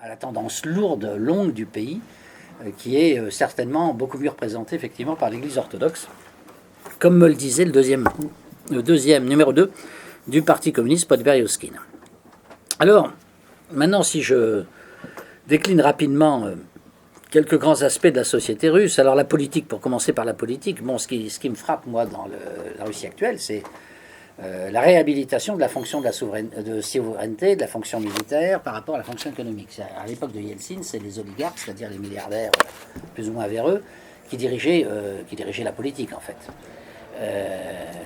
à la tendance lourde, longue du pays, qui est certainement beaucoup mieux représentée effectivement par l'Église orthodoxe, comme me le disait le deuxième numéro 2 du Parti communiste, Podberioskine. Alors, maintenant, si je décline rapidement quelques grands aspects de la société russe. Alors la politique, pour commencer par la politique, bon, ce qui me frappe, moi, dans la Russie actuelle, c'est la réhabilitation de la fonction de la souveraineté, de la fonction militaire par rapport à la fonction économique. À l'époque de Yeltsin, c'est les oligarques, c'est-à-dire les milliardaires plus ou moins véreux, qui dirigeaient la politique, en fait.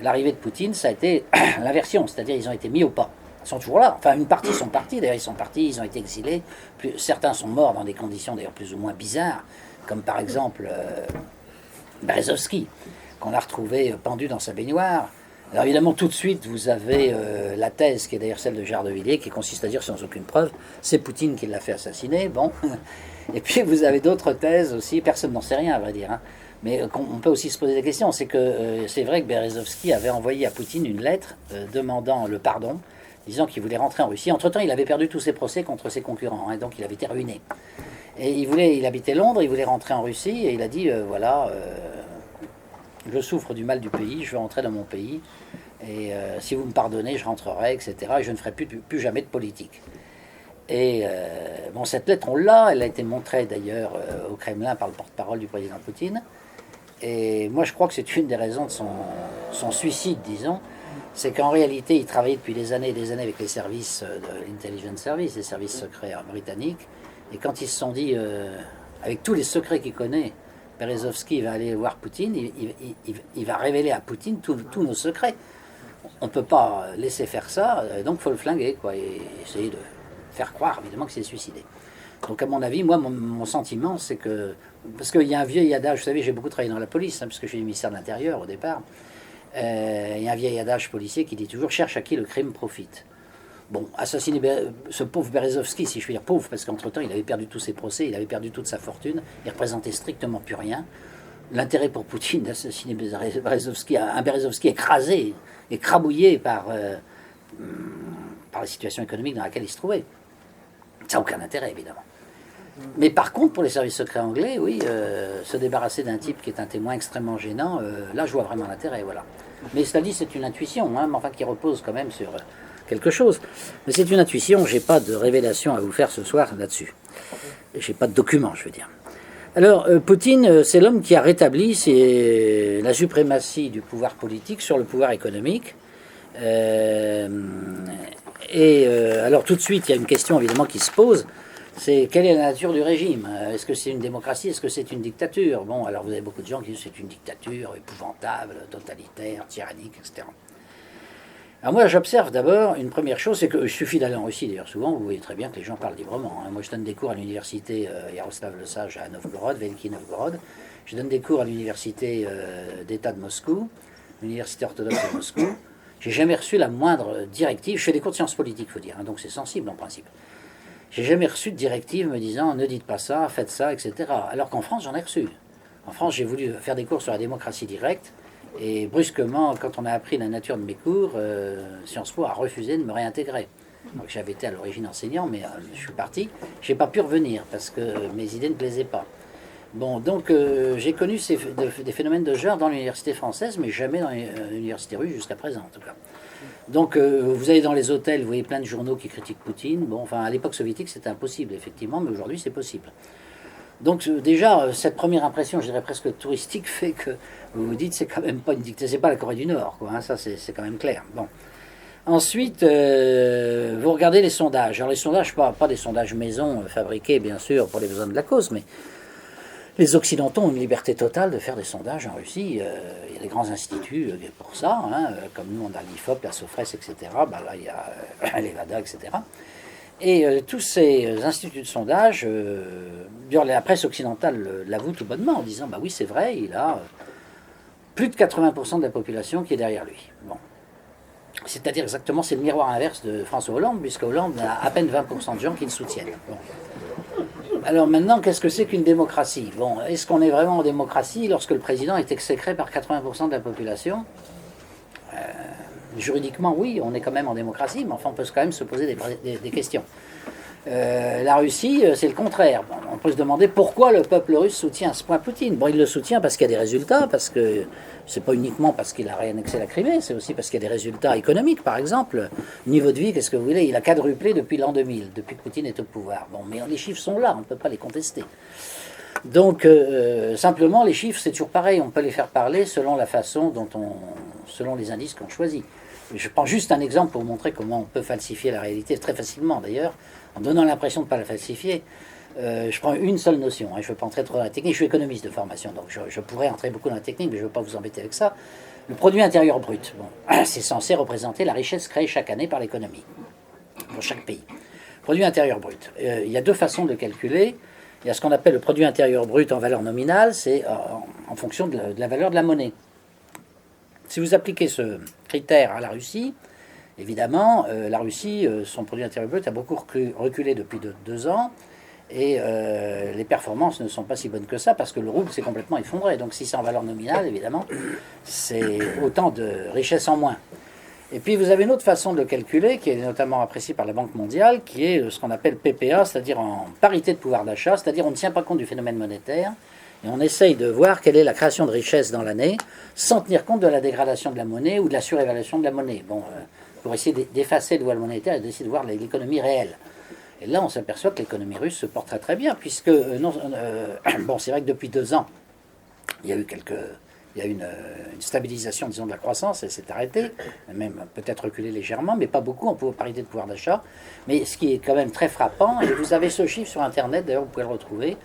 L'arrivée de Poutine, ça a été l'inversion, c'est-à-dire ils ont été mis au pas. Ils sont toujours là. Enfin, une partie sont partis, d'ailleurs ils sont partis, ils ont été exilés. Certains sont morts dans des conditions d'ailleurs plus ou moins bizarres, comme par exemple Berezovsky, qu'on a retrouvé pendu dans sa baignoire. Alors évidemment, tout de suite, vous avez la thèse, qui est d'ailleurs celle de Gérard de Villiers, qui consiste à dire sans aucune preuve, c'est Poutine qui l'a fait assassiner. Bon. Et puis vous avez d'autres thèses aussi, personne n'en sait rien à vrai dire, hein. Mais on peut aussi se poser des questions. C'est que c'est vrai que Berezovsky avait envoyé à Poutine une lettre demandant le pardon, disant qu'il voulait rentrer en Russie. Entre-temps, il avait perdu tous ses procès contre ses concurrents, hein, donc il avait été ruiné. Et il habitait Londres, il voulait rentrer en Russie, et il a dit, voilà, je souffre du mal du pays, je veux rentrer dans mon pays, et si vous me pardonnez, je rentrerai, etc., et je ne ferai plus jamais de politique. Et bon, cette lettre, on l'a, elle a été montrée d'ailleurs au Kremlin par le porte-parole du président Poutine, et moi je crois que c'est une des raisons de son suicide, disons, c'est qu'en réalité, il travaillait depuis des années et des années avec les services de l'intelligence service, les services secrets britanniques. Et quand ils se sont dit, avec tous les secrets qu'il connaît, Berezovsky va aller voir Poutine, il va révéler à Poutine tous nos secrets. On ne peut pas laisser faire ça, donc il faut le flinguer, quoi, et essayer de faire croire, évidemment, qu'il s'est suicidé. Donc à mon avis, moi, mon sentiment, c'est que... Parce qu'il y a un vieil adage, vous savez, j'ai beaucoup travaillé dans la police, hein, parce que je suis du ministère de l'Intérieur au départ. Il y a un vieil adage policier qui dit toujours « cherche à qui le crime profite ». Bon, assassiner ce pauvre Berezovsky, si je puis dire pauvre, parce qu'entre-temps, il avait perdu tous ses procès, il avait perdu toute sa fortune, il représentait strictement plus rien. L'intérêt pour Poutine d'assassiner Berezovsky, un Berezovsky écrasé, écrabouillé par la situation économique dans laquelle il se trouvait. Ça n'a aucun intérêt, évidemment. Mais par contre, pour les services secrets anglais, oui, se débarrasser d'un type qui est un témoin extrêmement gênant, là, je vois vraiment l'intérêt, voilà. Mais cela dit, c'est une intuition, hein, mais enfin, qui repose quand même sur quelque chose. Mais c'est une intuition, j'ai pas de révélation à vous faire ce soir là-dessus. J'ai pas de document, je veux dire. Alors, Poutine, c'est l'homme qui a rétabli la suprématie du pouvoir politique sur le pouvoir économique. Alors, tout de suite, il y a une question, évidemment, qui se pose. C'est quelle est la nature du régime? Est-ce que c'est une démocratie? Est-ce que c'est une dictature? Bon, alors vous avez beaucoup de gens qui disent que c'est une dictature épouvantable, totalitaire, tyrannique, etc. Alors moi, j'observe d'abord une première chose, c'est que il suffit d'aller en Russie, d'ailleurs souvent, vous voyez très bien que les gens parlent librement, hein. Moi, je donne des cours à l'université Yaroslav Le Sage à Novgorod, Veliki Novgorod. Je donne des cours à l'université d'État de Moscou, l'université orthodoxe de Moscou. J'ai jamais reçu la moindre directive. Je fais des cours de sciences politiques, il faut dire, hein, donc c'est sensible en principe. J'ai jamais reçu de directive me disant ne dites pas ça, faites ça, etc. Alors qu'en France, j'en ai reçu. En France, j'ai voulu faire des cours sur la démocratie directe, et brusquement, quand on a appris la nature de mes cours, Sciences Po a refusé de me réintégrer. Donc j'avais été à l'origine enseignant, mais je suis parti. Je n'ai pas pu revenir parce que mes idées ne plaisaient pas. Bon, donc j'ai connu des phénomènes de genre dans l'université française, mais jamais dans l'université russe jusqu'à présent, en tout cas. Donc vous allez dans les hôtels, vous voyez plein de journaux qui critiquent Poutine. Bon, enfin, à l'époque soviétique, c'était impossible, effectivement, mais aujourd'hui, c'est possible. Donc déjà, cette première impression, je dirais presque touristique, fait que vous vous dites, c'est quand même pas une dictature, c'est pas la Corée du Nord, quoi, hein, ça c'est quand même clair. Bon. Ensuite, vous regardez les sondages. Alors les sondages, pas des sondages maison fabriqués, bien sûr, pour les besoins de la cause, mais les Occidentaux ont une liberté totale de faire des sondages en Russie. Il y a des grands instituts pour ça, hein, comme nous, on a l'IFOP, la Sofres, etc. Ben là, il y a l'EVADA, etc. Et tous ces instituts de sondage, la presse occidentale l'avoue tout bonnement en disant bah oui, c'est vrai, il a plus de 80% de la population qui est derrière lui. Bon. C'est-à-dire exactement, c'est le miroir inverse de François Hollande, puisque Hollande a à peine 20% de gens qui le soutiennent. Bon. Alors maintenant, qu'est-ce que c'est qu'une démocratie? Bon, est-ce qu'on est vraiment en démocratie lorsque le président est exécré par 80% de la population? Juridiquement, oui, on est quand même en démocratie, mais enfin, on peut quand même se poser des questions. La Russie, c'est le contraire. Bon, on peut se demander pourquoi le peuple russe soutient à ce point Poutine. Bon, il le soutient parce qu'il y a des résultats, parce que c'est pas uniquement parce qu'il a réannexé la Crimée, c'est aussi parce qu'il y a des résultats économiques, par exemple. Niveau de vie, qu'est-ce que vous voulez? Il a quadruplé depuis l'an 2000, depuis que Poutine est au pouvoir. Bon, mais les chiffres sont là, on ne peut pas les contester. Donc, simplement, les chiffres, c'est toujours pareil. On peut les faire parler selon la façon selon les indices qu'on choisit. Je prends juste un exemple pour vous montrer comment on peut falsifier la réalité, très facilement d'ailleurs, en donnant l'impression de ne pas la falsifier. Je prends une seule notion, je ne veux pas entrer trop dans la technique, je suis économiste de formation, donc je pourrais entrer beaucoup dans la technique, mais je ne veux pas vous embêter avec ça. Le produit intérieur brut, bon, c'est censé représenter la richesse créée chaque année par l'économie, pour chaque pays. Produit intérieur brut, il y a deux façons de le calculer. Il y a ce qu'on appelle le produit intérieur brut en valeur nominale, c'est en fonction de la valeur de la monnaie. Si vous appliquez ce critère à la Russie, évidemment, la Russie, son produit intérieur brut a beaucoup reculé depuis 2 ans, et les performances ne sont pas si bonnes que ça, parce que le rouble s'est complètement effondré. Donc si c'est en valeur nominale, évidemment, c'est autant de richesse en moins. Et puis vous avez une autre façon de le calculer, qui est notamment appréciée par la Banque mondiale, qui est ce qu'on appelle PPA, c'est-à-dire en parité de pouvoir d'achat, c'est-à-dire on ne tient pas compte du phénomène monétaire, et on essaye de voir quelle est la création de richesse dans l'année, sans tenir compte de la dégradation de la monnaie ou de la surévaluation de la monnaie. Bon, pour essayer d'effacer le voile monétaire et d'essayer de voir l'économie réelle. Et là, on s'aperçoit que l'économie russe se porte très très bien, puisque, bon, c'est vrai que depuis 2 ans, il y a eu une stabilisation, disons, de la croissance, elle s'est arrêtée, même peut-être reculée légèrement, mais pas beaucoup en parité de pouvoir d'achat. Mais ce qui est quand même très frappant, et vous avez ce chiffre sur Internet, d'ailleurs vous pouvez le retrouver,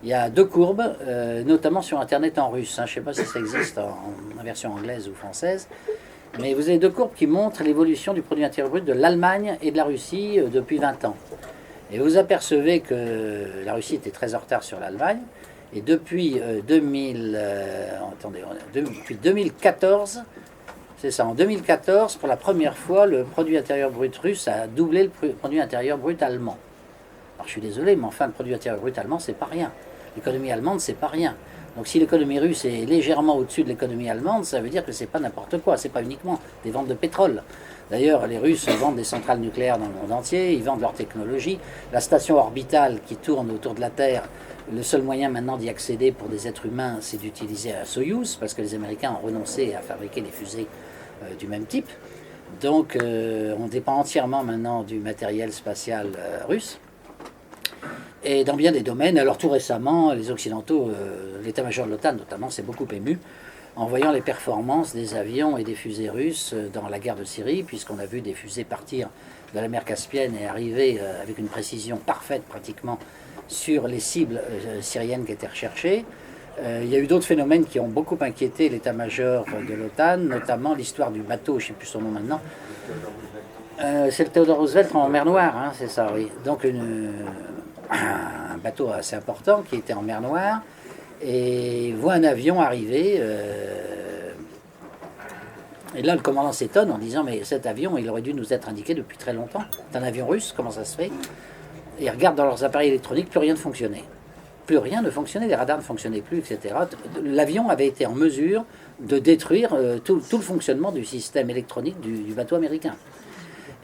il y a 2 courbes, notamment sur Internet en russe, je ne sais pas si ça existe en version anglaise ou française, mais vous avez 2 courbes qui montrent l'évolution du produit intérieur brut de l'Allemagne et de la Russie depuis 20 ans. Et vous apercevez que la Russie était très en retard sur l'Allemagne, et depuis 2014, c'est ça, en 2014, pour la première fois, le produit intérieur brut russe a doublé le produit intérieur brut allemand. Alors je suis désolé, mais enfin, le produit intérieur brut allemand, c'est pas rien. L'économie allemande, c'est pas rien. Donc si l'économie russe est légèrement au-dessus de l'économie allemande, ça veut dire que c'est pas n'importe quoi, c'est pas uniquement des ventes de pétrole. D'ailleurs, les Russes vendent des centrales nucléaires dans le monde entier, ils vendent leur technologie. La station orbitale qui tourne autour de la Terre, le seul moyen maintenant d'y accéder pour des êtres humains, c'est d'utiliser un Soyouz, parce que les Américains ont renoncé à fabriquer des fusées du même type. Donc on dépend entièrement maintenant du matériel spatial russe. Et dans bien des domaines, alors tout récemment, les Occidentaux, l'état-major de l'OTAN notamment, s'est beaucoup ému en voyant les performances des avions et des fusées russes dans la guerre de Syrie, puisqu'on a vu des fusées partir de la mer Caspienne et arriver avec une précision parfaite pratiquement sur les cibles syriennes qui étaient recherchées. Il y a eu d'autres phénomènes qui ont beaucoup inquiété l'état-major de l'OTAN, notamment l'histoire du bateau, je ne sais plus son nom maintenant. C'est le Theodore Roosevelt en mer Noire, hein, c'est ça, oui. Donc un bateau assez important qui était en mer Noire et voit un avion arriver. Et là, le commandant s'étonne en disant mais cet avion, il aurait dû nous être indiqué depuis très longtemps. C'est un avion russe, comment ça se fait? Et ils regardent dans leurs appareils électroniques, plus rien ne fonctionnait. Plus rien ne fonctionnait, les radars ne fonctionnaient plus, etc. L'avion avait été en mesure de détruire tout le fonctionnement du système électronique du bateau américain.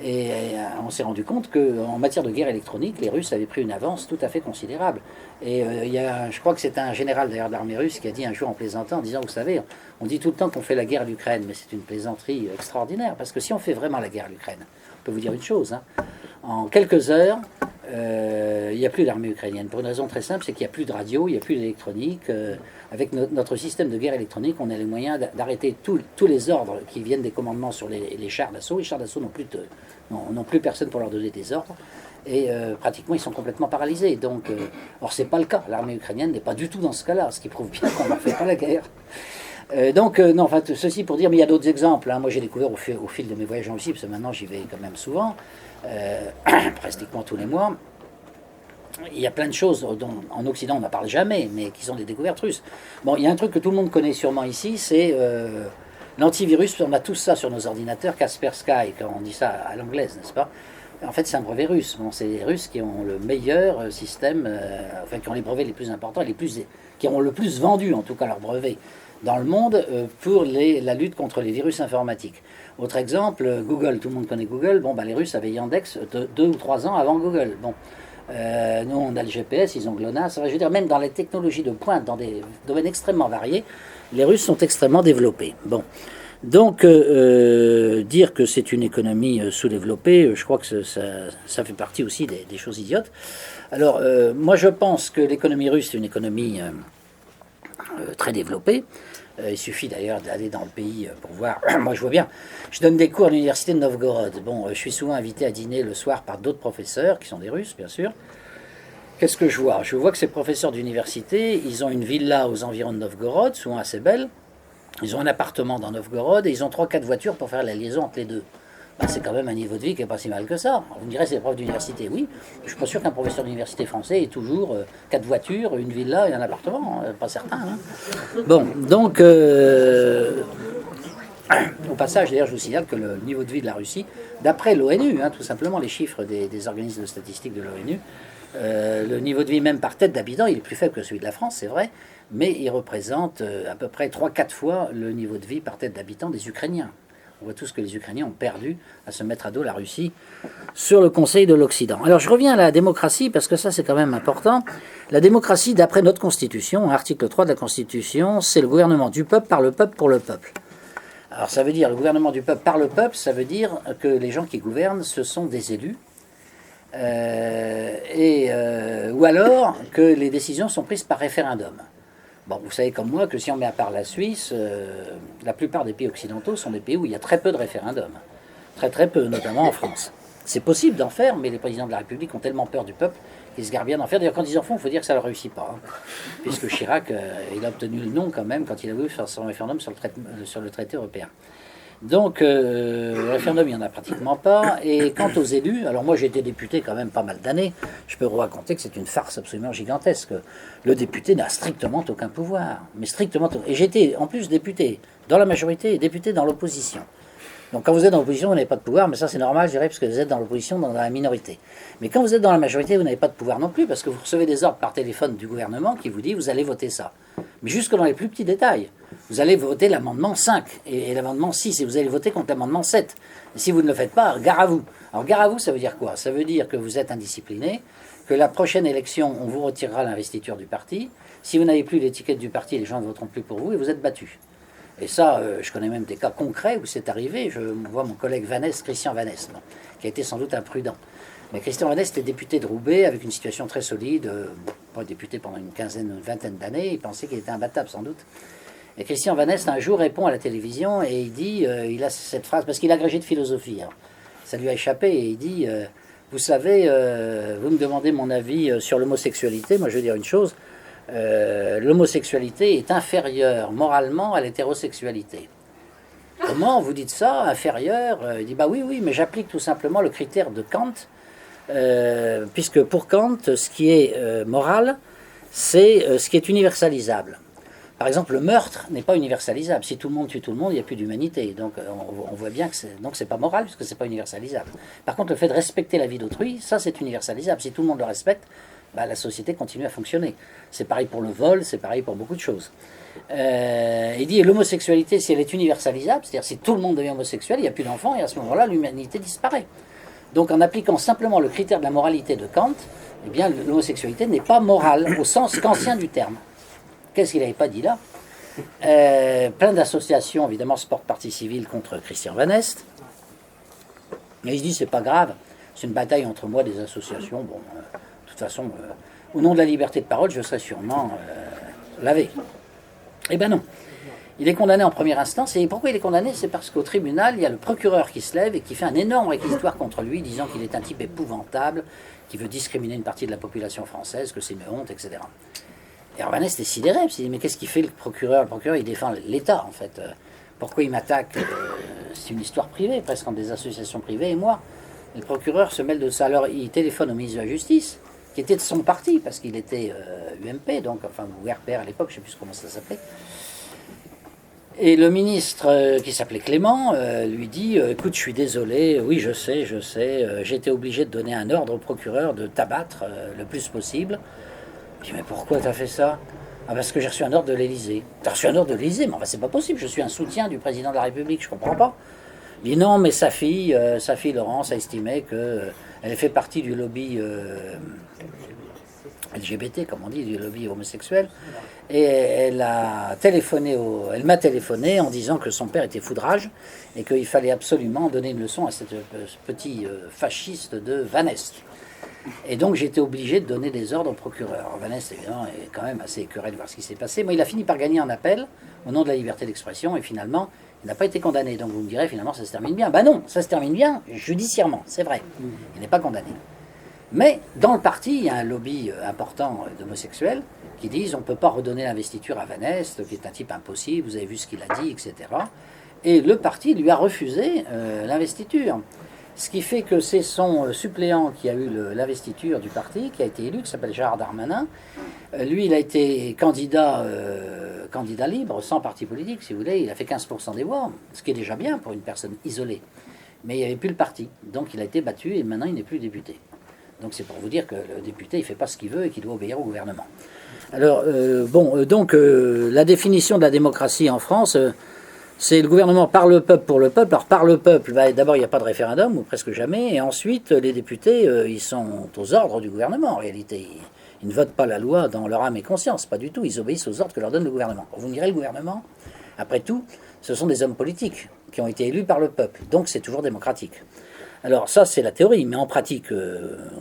Et on s'est rendu compte qu'en matière de guerre électronique, les Russes avaient pris une avance tout à fait considérable. Et je crois que c'est un général d'ailleurs de l'armée russe qui a dit un jour en plaisantant, en disant, vous savez, on dit tout le temps qu'on fait la guerre à l'Ukraine, mais c'est une plaisanterie extraordinaire, parce que si on fait vraiment la guerre à l'Ukraine, on peut vous dire une chose, hein, en quelques heures, il n'y a plus d'armée ukrainienne. Pour une raison très simple, c'est qu'il n'y a plus de radio, il n'y a plus d'électronique. Avec notre système de guerre électronique, on a les moyens d'arrêter tous les ordres qui viennent des commandements sur les chars d'assaut. Les chars d'assaut n'ont plus personne pour leur donner des ordres. Et pratiquement, ils sont complètement paralysés. Donc, or, ce n'est pas le cas. L'armée ukrainienne n'est pas du tout dans ce cas-là, ce qui prouve bien qu'on ne fait pas la guerre. Non, enfin, ceci pour dire, mais il y a d'autres exemples. Hein. Moi, j'ai découvert au fil de mes voyages en Russie, parce que maintenant, j'y vais quand même souvent, pratiquement tous les mois. Il y a plein de choses dont en Occident on n'en parle jamais, mais qui sont des découvertes russes. Bon, il y a un truc que tout le monde connaît sûrement ici, c'est l'antivirus. On a tous ça sur nos ordinateurs, Kaspersky, quand on dit ça à l'anglaise, n'est-ce pas? En fait, c'est un brevet russe. Bon, c'est les Russes qui ont le meilleur système, enfin qui ont les brevets les plus importants, qui ont le plus vendu, en tout cas, leurs brevets dans le monde pour la lutte contre les virus informatiques. Autre exemple, Google. Tout le monde connaît Google. Bon, les Russes avaient Yandex 2 ou 3 ans avant Google. Bon. Nous, on a le GPS, ils ont GLONASS. Enfin, je veux dire, même dans les technologies de pointe, dans des domaines extrêmement variés, les Russes sont extrêmement développés. Bon. Donc, dire que c'est une économie sous-développée, je crois que ça fait partie aussi des choses idiotes. Alors, moi, je pense que l'économie russe est une économie très développée. Il suffit d'ailleurs d'aller dans le pays pour voir. Moi, je vois bien. Je donne des cours à l'université de Novgorod. Bon, je suis souvent invité à dîner le soir par d'autres professeurs, qui sont des Russes, bien sûr. Qu'est-ce que je vois? Je vois que ces professeurs d'université, ils ont une villa aux environs de Novgorod, souvent assez belle. Ils ont un appartement dans Novgorod et ils ont 3-4 voitures pour faire la liaison entre les deux. Ben, c'est quand même un niveau de vie qui n'est pas si mal que ça. Vous me direz, c'est des profs d'université. Oui, je ne suis pas sûr qu'un professeur d'université français ait toujours 4 voitures, une villa et un appartement. Pas certain. Hein. Bon, donc, au passage, d'ailleurs, je vous signale que le niveau de vie de la Russie, d'après l'ONU, hein, tout simplement les chiffres des organismes de statistiques de l'ONU, le niveau de vie même par tête d'habitant, il est plus faible que celui de la France, c'est vrai, mais il représente à peu près 3-4 fois le niveau de vie par tête d'habitant des Ukrainiens. On voit tout ce que les Ukrainiens ont perdu à se mettre à dos la Russie sur le Conseil de l'Occident. Alors je reviens à la démocratie, parce que ça c'est quand même important. La démocratie, d'après notre Constitution, article 3 de la Constitution, c'est le gouvernement du peuple, par le peuple, pour le peuple. Alors ça veut dire le gouvernement du peuple, par le peuple, ça veut dire que les gens qui gouvernent, ce sont des élus, ou alors que les décisions sont prises par référendum. Bon, vous savez comme moi que si on met à part la Suisse, la plupart des pays occidentaux sont des pays où il y a très peu de référendums. Très très peu, notamment en France. C'est possible d'en faire, mais les présidents de la République ont tellement peur du peuple qu'ils se gardent bien d'en faire. D'ailleurs, quand ils en font, il faut dire que ça ne réussit pas. Hein. Puisque Chirac, il a obtenu le non quand même quand il a voulu faire son référendum sur le traité européen. Donc, le référendum, il n'y en a pratiquement pas. Et quant aux élus, alors moi j'ai été député quand même pas mal d'années, je peux vous raconter que c'est une farce absolument gigantesque. Le député n'a strictement aucun pouvoir. Mais strictement aucun. Et j'étais en plus député dans la majorité et député dans l'opposition. Donc quand vous êtes dans l'opposition, vous n'avez pas de pouvoir, mais ça c'est normal, je dirais, parce que vous êtes dans l'opposition, dans la minorité. Mais quand vous êtes dans la majorité, vous n'avez pas de pouvoir non plus, parce que vous recevez des ordres par téléphone du gouvernement qui vous dit vous allez voter ça. Mais jusque dans les plus petits détails. Vous allez voter l'amendement 5 et l'amendement 6, et vous allez voter contre l'amendement 7. Et si vous ne le faites pas, gare à vous. Alors gare à vous, ça veut dire quoi? Ça veut dire que vous êtes indiscipliné, que la prochaine élection, on vous retirera l'investiture du parti. Si vous n'avez plus l'étiquette du parti, les gens ne voteront plus pour vous et vous êtes battu. Et ça, je connais même des cas concrets où c'est arrivé. Je vois mon collègue Vanès, Christian Vanès, qui a été sans doute imprudent. Mais Christian Vanès était député de Roubaix avec une situation très solide, pas député pendant une vingtaine d'années, il pensait qu'il était imbattable sans doute. Et Christian Vanès un jour répond à la télévision et il dit, il a cette phrase, parce qu'il a agrégé de philosophie, hein. Ça lui a échappé, et il dit, vous savez, vous me demandez mon avis sur l'homosexualité, moi je veux dire une chose, l'homosexualité est inférieure moralement à l'hétérosexualité. Comment vous dites ça, inférieur? Il dit, bah oui, mais j'applique tout simplement le critère de Kant, puisque pour Kant, ce qui est moral, c'est ce qui est universalisable. Par exemple, le meurtre n'est pas universalisable. Si tout le monde tue tout le monde, il n'y a plus d'humanité. Donc on voit bien que c'est pas moral, puisque c'est pas universalisable. Par contre, le fait de respecter la vie d'autrui, ça c'est universalisable. Si tout le monde le respecte, bah, la société continue à fonctionner. C'est pareil pour le vol, c'est pareil pour beaucoup de choses. Il dit l'homosexualité, si elle est universalisable, c'est-à-dire si tout le monde devient homosexuel, il n'y a plus d'enfants, et à ce moment-là, l'humanité disparaît. Donc en appliquant simplement le critère de la moralité de Kant, eh bien l'homosexualité n'est pas morale, au sens kantien du terme. Qu'est-ce qu'il n'avait pas dit là? Plein d'associations, évidemment, se portent partie civile contre Christian Vanès. Mais il se dit, c'est pas grave, c'est une bataille entre moi et des associations. Bon, de toute façon, au nom de la liberté de parole, je serai sûrement lavé. Eh ben non. Il est condamné en première instance. Et pourquoi il est condamné? C'est parce qu'au tribunal, il y a le procureur qui se lève et qui fait un énorme réquisitoire contre lui, disant qu'il est un type épouvantable, qui veut discriminer une partie de la population française, que c'est une honte, etc. Et Vanès était sidéré, il s'est dit, mais qu'est-ce qu'il fait le procureur? Le procureur, il défend l'État, en fait. Pourquoi il m'attaque? C'est une histoire privée, presque entre des associations privées et moi. Et le procureur se mêle de ça. Alors, il téléphone au ministre de la Justice, qui était de son parti, parce qu'il était UMP, donc, enfin, ou RPR à l'époque, je ne sais plus comment ça s'appelait. Et le ministre, qui s'appelait Clément, lui dit, écoute, je suis désolé, oui, je sais, j'ai été obligé de donner un ordre au procureur de t'abattre le plus possible. Je dis, mais pourquoi t'as fait ça? Ah, parce que j'ai reçu un ordre de l'Élysée. T'as reçu un ordre de l'Élysée? Mais enfin, c'est pas possible, je suis un soutien du président de la République, je comprends pas. Il dit non, mais sa fille Laurence a estimé qu'elle fait partie du lobby LGBT, comme on dit, du lobby homosexuel. Et elle m'a téléphoné en disant que son père était foudrage et qu'il fallait absolument donner une leçon à ce petit fasciste de Van Est. Et donc j'ai été obligé de donner des ordres au procureur. Alors, Van Est, évidemment, est quand même assez écœuré de voir ce qui s'est passé. Moi, il a fini par gagner en appel au nom de la liberté d'expression et finalement, il n'a pas été condamné. Donc vous me direz, finalement, ça se termine bien. Ben non, ça se termine bien judiciairement, c'est vrai. Il n'est pas condamné. Mais dans le parti, il y a un lobby important d'homosexuels qui disent on ne peut pas redonner l'investiture à Van Est, qui est un type impossible, vous avez vu ce qu'il a dit, etc. Et le parti lui a refusé l'investiture. Ce qui fait que c'est son suppléant qui a eu l'investiture du parti, qui a été élu, qui s'appelle Gérard Darmanin. Lui, il a été candidat libre, sans parti politique, si vous voulez. Il a fait 15% des voix, ce qui est déjà bien pour une personne isolée. Mais il n'y avait plus le parti. Donc il a été battu et maintenant il n'est plus député. Donc c'est pour vous dire que le député, il ne fait pas ce qu'il veut et qu'il doit obéir au gouvernement. Alors, la définition de la démocratie en France, c'est le gouvernement par le peuple pour le peuple. Alors par le peuple, d'abord il n'y a pas de référendum, ou presque jamais, et ensuite les députés, ils sont aux ordres du gouvernement en réalité. Ils ne votent pas la loi dans leur âme et conscience, pas du tout, ils obéissent aux ordres que leur donne le gouvernement. Vous me direz, le gouvernement, après tout, ce sont des hommes politiques qui ont été élus par le peuple, donc c'est toujours démocratique. Alors ça c'est la théorie, mais en pratique,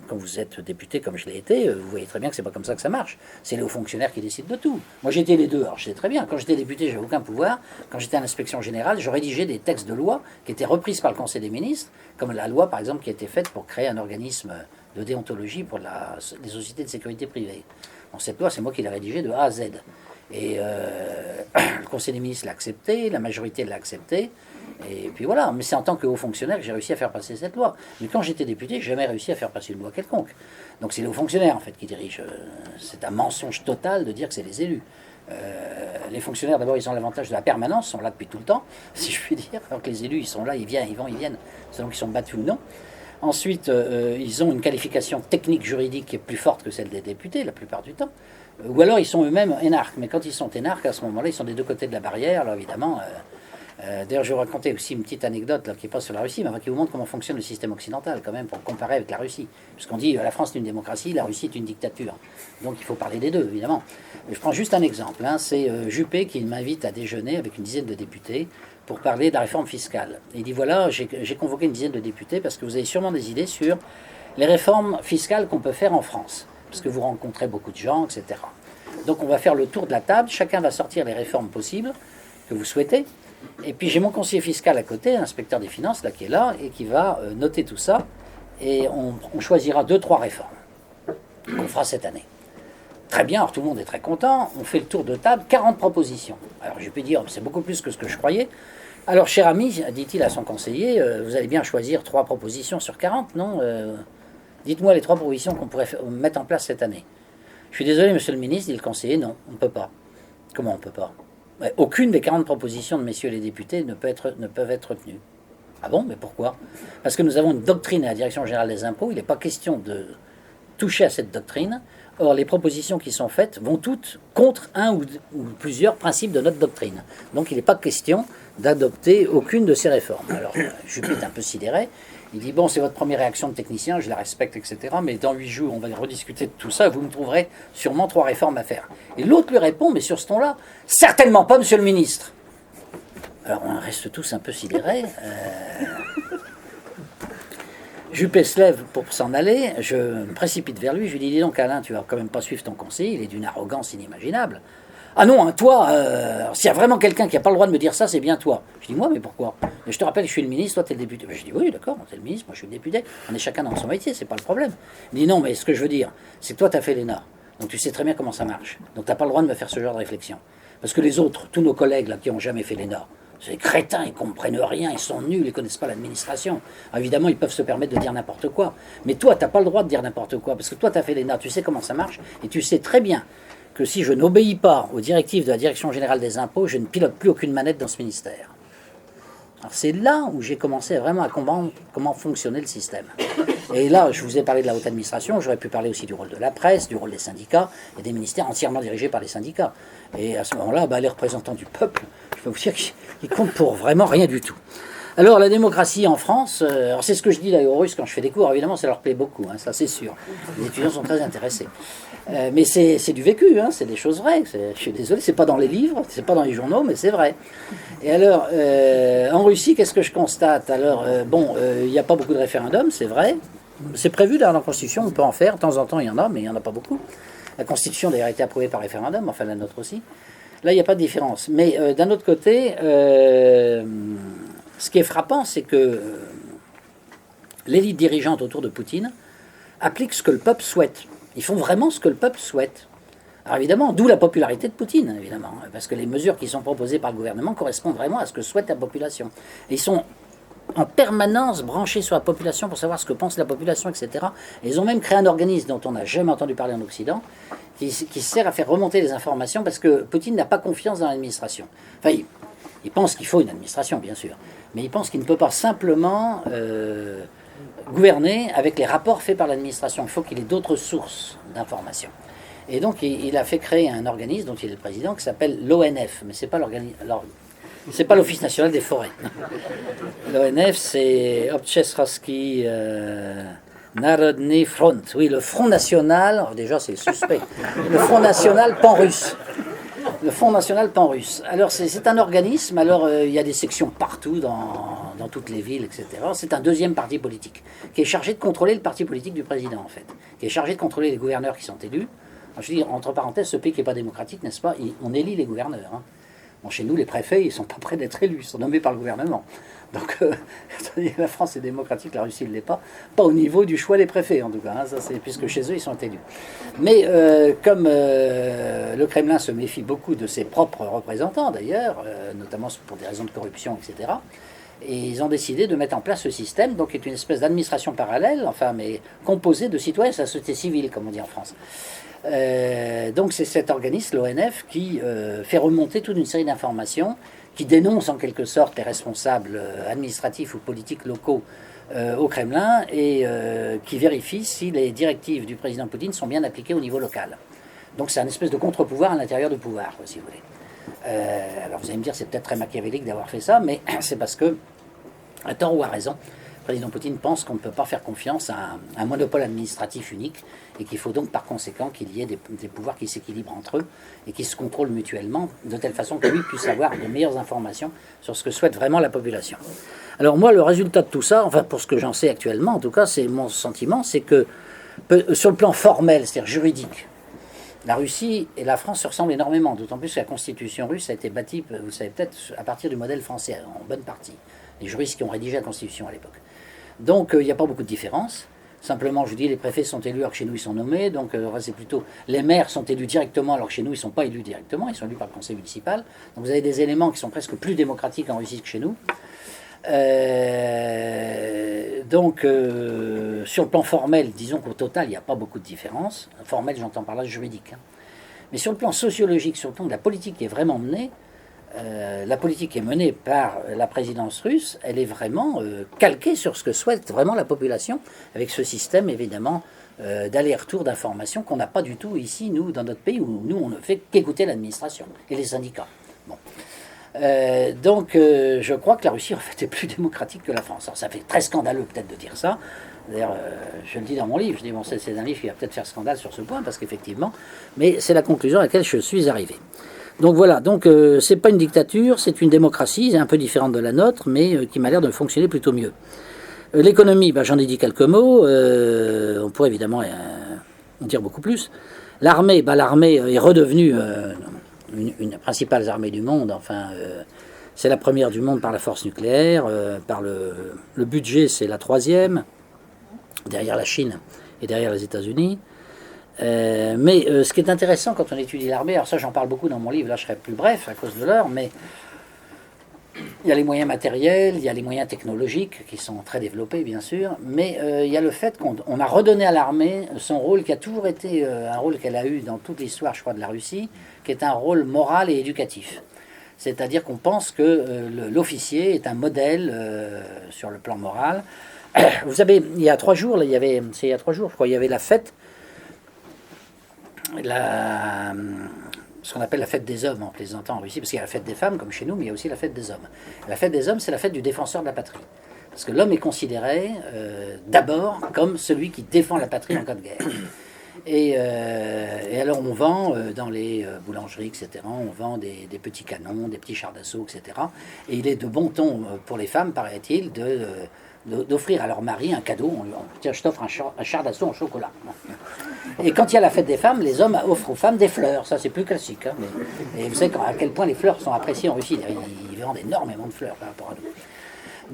quand vous êtes député comme je l'ai été, vous voyez très bien que c'est pas comme ça que ça marche. C'est les hauts fonctionnaires qui décident de tout. Moi j'étais les deux, alors je sais très bien, quand j'étais député j'avais aucun pouvoir, quand j'étais à l'inspection générale, je rédigeais des textes de loi qui étaient reprises par le Conseil des ministres, comme la loi par exemple qui a été faite pour créer un organisme de déontologie pour les sociétés de sécurité privée. Bon, cette loi c'est moi qui l'ai rédigée de A à Z. Et le Conseil des ministres l'a accepté, la majorité l'a accepté. Et puis voilà, mais c'est en tant que haut fonctionnaire que j'ai réussi à faire passer cette loi. Mais quand j'étais député, j'ai jamais réussi à faire passer une loi quelconque. Donc c'est les hauts fonctionnaires en fait qui dirigent. C'est un mensonge total de dire que c'est les élus. Les fonctionnaires, d'abord, ils ont l'avantage de la permanence, ils sont là depuis tout le temps, si je puis dire. Alors que les élus, ils sont là, ils viennent, selon qu'ils sont battus ou non. Ensuite, ils ont une qualification technique juridique qui est plus forte que celle des députés, la plupart du temps. Ou alors ils sont eux-mêmes énarques. Mais quand ils sont énarques, à ce moment-là, ils sont des deux côtés de la barrière. Alors évidemment... D'ailleurs, je vais vous raconter aussi une petite anecdote là, qui n'est pas sur la Russie, mais qui vous montre comment fonctionne le système occidental, quand même, pour comparer avec la Russie. Puisqu'on dit la France est une démocratie, la Russie est une dictature. Donc il faut parler des deux, évidemment. Je prends juste un exemple. C'est Juppé qui m'invite à déjeuner avec une dizaine de députés pour parler de la réforme fiscale. Il dit voilà, j'ai convoqué une dizaine de députés parce que vous avez sûrement des idées sur les réformes fiscales qu'on peut faire en France. Parce que vous rencontrez beaucoup de gens, etc. Donc on va faire le tour de la table, chacun va sortir les réformes possibles que vous souhaitez. Et puis j'ai mon conseiller fiscal à côté, l'inspecteur des finances, là, qui est là, et qui va noter tout ça. Et on choisira 2-3 réformes qu'on fera cette année. Très bien, alors tout le monde est très content. On fait le tour de table, 40 propositions. Alors je peux dire, c'est beaucoup plus que ce que je croyais. Alors cher ami, dit-il à son conseiller, vous allez bien choisir 3 propositions sur 40, non dites-moi les 3 propositions qu'on pourrait mettre en place cette année. Je suis désolé, monsieur le ministre, dit le conseiller, non, on ne peut pas. Comment on ne peut pas? Aucune des 40 propositions de messieurs les députés ne peuvent être retenues. Ah bon, mais pourquoi? Parce que nous avons une doctrine à la Direction générale des impôts, il n'est pas question de toucher à cette doctrine. Or, les propositions qui sont faites vont toutes contre un ou plusieurs principes de notre doctrine. Donc, il n'est pas question d'adopter aucune de ces réformes. Alors, Juppé est un peu sidéré. Il dit, bon, c'est votre première réaction de technicien, je la respecte, etc. Mais dans 8 jours, on va rediscuter de tout ça, vous me trouverez sûrement 3 réformes à faire. Et l'autre lui répond, mais sur ce ton-là, certainement pas, monsieur le ministre. Alors, on reste tous un peu sidérés. Juppé se lève pour s'en aller, je me précipite vers lui, je lui dis, dis donc Alain, tu vas quand même pas suivre ton conseil, il est d'une arrogance inimaginable. Ah non, hein, toi, s'il y a vraiment quelqu'un qui n'a pas le droit de me dire ça, c'est bien toi. Je dis, moi, mais pourquoi? Je te rappelle, je suis le ministre, toi, tu es le député. Je dis, oui, d'accord, tu es le ministre, moi, je suis le député. On est chacun dans son métier, c'est pas le problème. Il dit, non, mais ce que je veux dire, c'est que toi, tu as fait l'ENA. Donc, tu sais très bien comment ça marche. Donc, tu n'as pas le droit de me faire ce genre de réflexion. Parce que les autres, tous nos collègues là, qui n'ont jamais fait l'ENA, c'est des crétins, ils comprennent rien, ils sont nuls, ils connaissent pas l'administration. Évidemment, ils peuvent se permettre de dire n'importe quoi. Mais toi, tu n'as pas le droit de dire n'importe quoi. Parce que toi, tu as fait l'ENA, tu sais comment ça marche. Et tu sais très bien que si je n'obéis pas aux directives de la Direction générale des impôts, je ne pilote plus aucune manette dans ce ministère. Alors c'est là où j'ai commencé vraiment à comprendre comment fonctionnait le système. Et là, je vous ai parlé de la haute administration, j'aurais pu parler aussi du rôle de la presse, du rôle des syndicats, et des ministères entièrement dirigés par les syndicats. Et à ce moment-là, les représentants du peuple, je peux vous dire qu'ils comptent pour vraiment rien du tout. Alors, la démocratie en France, alors c'est ce que je dis d'ailleurs aux Russes quand je fais des cours, évidemment, ça leur plaît beaucoup, hein, ça c'est sûr. Les étudiants sont très intéressés. Mais c'est du vécu, hein, c'est des choses vraies. Je suis désolé, c'est pas dans les livres, c'est pas dans les journaux, mais c'est vrai. Et alors, en Russie, qu'est-ce que je constate? Alors, il n'y a pas beaucoup de référendums, c'est vrai. C'est prévu dans la Constitution, on peut en faire, de temps en temps il y en a, mais il n'y en a pas beaucoup. La Constitution d'ailleurs a été approuvée par référendum, enfin la nôtre aussi. Là, il n'y a pas de différence. Mais d'un autre côté, ce qui est frappant, c'est que l'élite dirigeante autour de Poutine applique ce que le peuple souhaite. Ils font vraiment ce que le peuple souhaite. Alors évidemment, d'où la popularité de Poutine, évidemment, parce que les mesures qui sont proposées par le gouvernement correspondent vraiment à ce que souhaite la population. Et ils sont en permanence branchés sur la population pour savoir ce que pense la population, etc. Et ils ont même créé un organisme dont on n'a jamais entendu parler en Occident, qui sert à faire remonter les informations, parce que Poutine n'a pas confiance dans l'administration. Enfin, il pense qu'il faut une administration, bien sûr, mais il pense qu'il ne peut pas simplement gouverner avec les rapports faits par l'administration. Il faut qu'il ait d'autres sources d'informations. Et donc, il a fait créer un organisme dont il est le président qui s'appelle l'ONF, mais c'est pas l'organisme. C'est pas l'Office national des forêts. L'ONF, c'est Obchesrovsky Narodny Front. Oui, le Front National, alors déjà c'est suspect. Le Front National pan-russe. Le Front National pan-russe. Alors c'est un organisme, alors il y a des sections partout dans toutes les villes, etc. C'est un deuxième parti politique qui est chargé de contrôler le parti politique du président, en fait. Qui est chargé de contrôler les gouverneurs qui sont élus. Alors, je dis, entre parenthèses, ce pays qui n'est pas démocratique, n'est-ce pas? On élit les gouverneurs. Hein. Bon, chez nous, les préfets, ils ne sont pas prêts d'être élus, ils sont nommés par le gouvernement. Donc, la France est démocratique, la Russie ne l'est pas. Pas au niveau du choix des préfets, en tout cas. Hein, ça, puisque chez eux, ils sont élus. Mais comme le Kremlin se méfie beaucoup de ses propres représentants, d'ailleurs, notamment pour des raisons de corruption, etc., et ils ont décidé de mettre en place ce système, donc qui est une espèce d'administration parallèle, enfin, mais composée de citoyens de la société civile, comme on dit en France. Donc c'est cet organisme, l'ONF, qui fait remonter toute une série d'informations, qui dénonce en quelque sorte les responsables administratifs ou politiques locaux au Kremlin, et qui vérifie si les directives du président Poutine sont bien appliquées au niveau local. Donc c'est un espèce de contre-pouvoir à l'intérieur du pouvoir, si vous voulez. Alors vous allez me dire, c'est peut-être très machiavélique d'avoir fait ça, mais c'est parce que, à tort ou à raison, le président Poutine pense qu'on ne peut pas faire confiance à un monopole administratif unique, et qu'il faut donc par conséquent qu'il y ait des pouvoirs qui s'équilibrent entre eux et qui se contrôlent mutuellement, de telle façon que lui puisse avoir de meilleures informations sur ce que souhaite vraiment la population. Alors moi, le résultat de tout ça, enfin pour ce que j'en sais actuellement, en tout cas, c'est mon sentiment, c'est que sur le plan formel, c'est-à-dire juridique, la Russie et la France se ressemblent énormément, d'autant plus que la constitution russe a été bâtie, vous savez peut-être, à partir du modèle français, en bonne partie. Les juristes qui ont rédigé la constitution à l'époque. Donc il n'y a pas beaucoup de différence. Simplement, je vous dis, les préfets sont élus alors que chez nous ils sont nommés. Donc c'est plutôt les maires sont élus directement alors que chez nous ils ne sont pas élus directement. Ils sont élus par le conseil municipal. Donc vous avez des éléments qui sont presque plus démocratiques en Russie que chez nous. Sur le plan formel, disons qu'au total il n'y a pas beaucoup de différence. Formel, j'entends par là juridique. Hein. Mais sur le plan sociologique, sur le plan de la politique qui est vraiment menée, la politique est menée par la présidence russe, elle est vraiment calquée sur ce que souhaite vraiment la population, avec ce système évidemment d'aller-retour d'informations qu'on n'a pas du tout ici, nous, dans notre pays, où nous on ne fait qu'écouter l'administration et les syndicats. Bon. Je crois que la Russie en fait est plus démocratique que la France. Alors ça fait très scandaleux peut-être de dire ça. D'ailleurs, je le dis dans mon livre, je dis bon, c'est un livre qui va peut-être faire scandale sur ce point, parce qu'effectivement, mais c'est la conclusion à laquelle je suis arrivé. Donc voilà, c'est pas une dictature, c'est une démocratie, un peu différente de la nôtre, mais qui m'a l'air de fonctionner plutôt mieux. L'économie, j'en ai dit quelques mots, on pourrait évidemment en dire beaucoup plus. L'armée, l'armée est redevenue une des principales armées du monde, c'est la première du monde par la force nucléaire, par le budget c'est la troisième, derrière la Chine et derrière les États-Unis. Mais ce qui est intéressant quand on étudie l'armée, alors ça j'en parle beaucoup dans mon livre, là je serai plus bref à cause de l'heure, mais il y a les moyens matériels, il y a les moyens technologiques qui sont très développés bien sûr, mais il y a le fait qu'on a redonné à l'armée son rôle qui a toujours été un rôle qu'elle a eu dans toute l'histoire je crois de la Russie, qui est un rôle moral et éducatif. C'est-à-dire qu'on pense que l'officier est un modèle sur le plan moral. Vous savez, il y a 3 jours, il y avait la fête ce qu'on appelle la fête des hommes en plaisantant en Russie, parce qu'il y a la fête des femmes comme chez nous, mais il y a aussi la fête des hommes. La fête des hommes, c'est la fête du défenseur de la patrie. Parce que l'homme est considéré d'abord comme celui qui défend la patrie en cas de guerre. Et alors on vend dans les boulangeries, etc., on vend des petits canons, des petits chars d'assaut, etc. Et il est de bon ton pour les femmes, paraît-il, d'offrir à leur mari un cadeau. Tiens, je t'offre un char d'assaut en chocolat. Et quand il y a la fête des femmes, les hommes offrent aux femmes des fleurs. Ça, c'est plus classique. Hein, et vous savez à quel point les fleurs sont appréciées en Russie. Ils vendent énormément de fleurs par rapport à nous.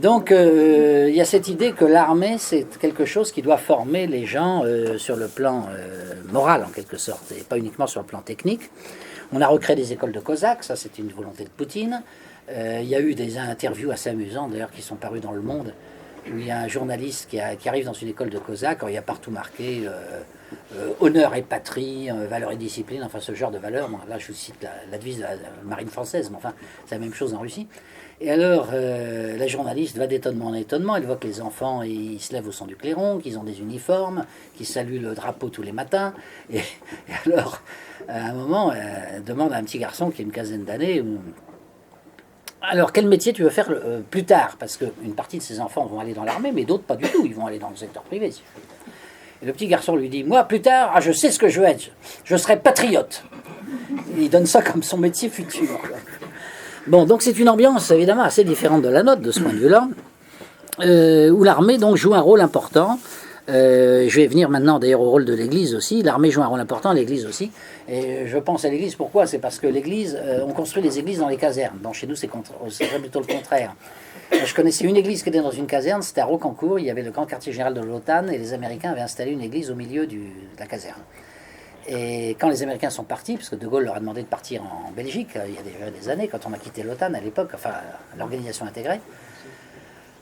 Donc, il y a cette idée que l'armée, c'est quelque chose qui doit former les gens sur le plan moral, en quelque sorte, et pas uniquement sur le plan technique. On a recréé des écoles de Cosaques, ça c'est une volonté de Poutine. Il y a eu des interviews assez amusantes, d'ailleurs, qui sont parues dans Le Monde, où il y a un journaliste qui arrive dans une école de Cosaques, il y a partout marqué honneur et patrie, valeur et discipline, enfin ce genre de valeurs. Bon, là, je vous cite la devise de la marine française, mais enfin, c'est la même chose en Russie. Et alors, la journaliste va d'étonnement en étonnement, elle voit que les enfants ils se lèvent au son du clairon, qu'ils ont des uniformes, qu'ils saluent le drapeau tous les matins. Et alors, à un moment, elle demande à un petit garçon qui a une quinzaine d'années, alors quel métier tu veux faire plus tard? Parce qu'une partie de ces enfants vont aller dans l'armée, mais d'autres pas du tout, ils vont aller dans le secteur privé. Si je veux. Et le petit garçon lui dit, moi plus tard, je sais ce que je veux être, je serai patriote. Et il donne ça comme son métier futur. Bon, donc c'est une ambiance évidemment assez différente de la nôtre de ce point de vue-là, où l'armée donc joue un rôle important. Je vais venir maintenant d'ailleurs au rôle de l'Église aussi. L'armée joue un rôle important, l'Église aussi. Et je pense à l'Église, pourquoi? C'est parce que l'Église, on construit les églises dans les casernes. Bon, chez nous, c'est plutôt le contraire. Je connaissais une église qui était dans une caserne, c'était à Rocancourt, il y avait le grand quartier général de l'OTAN, et les Américains avaient installé une église au milieu de la caserne. Et quand les Américains sont partis, parce que De Gaulle leur a demandé de partir en Belgique, il y a déjà des années, quand on a quitté l'OTAN à l'époque, enfin l'organisation intégrée,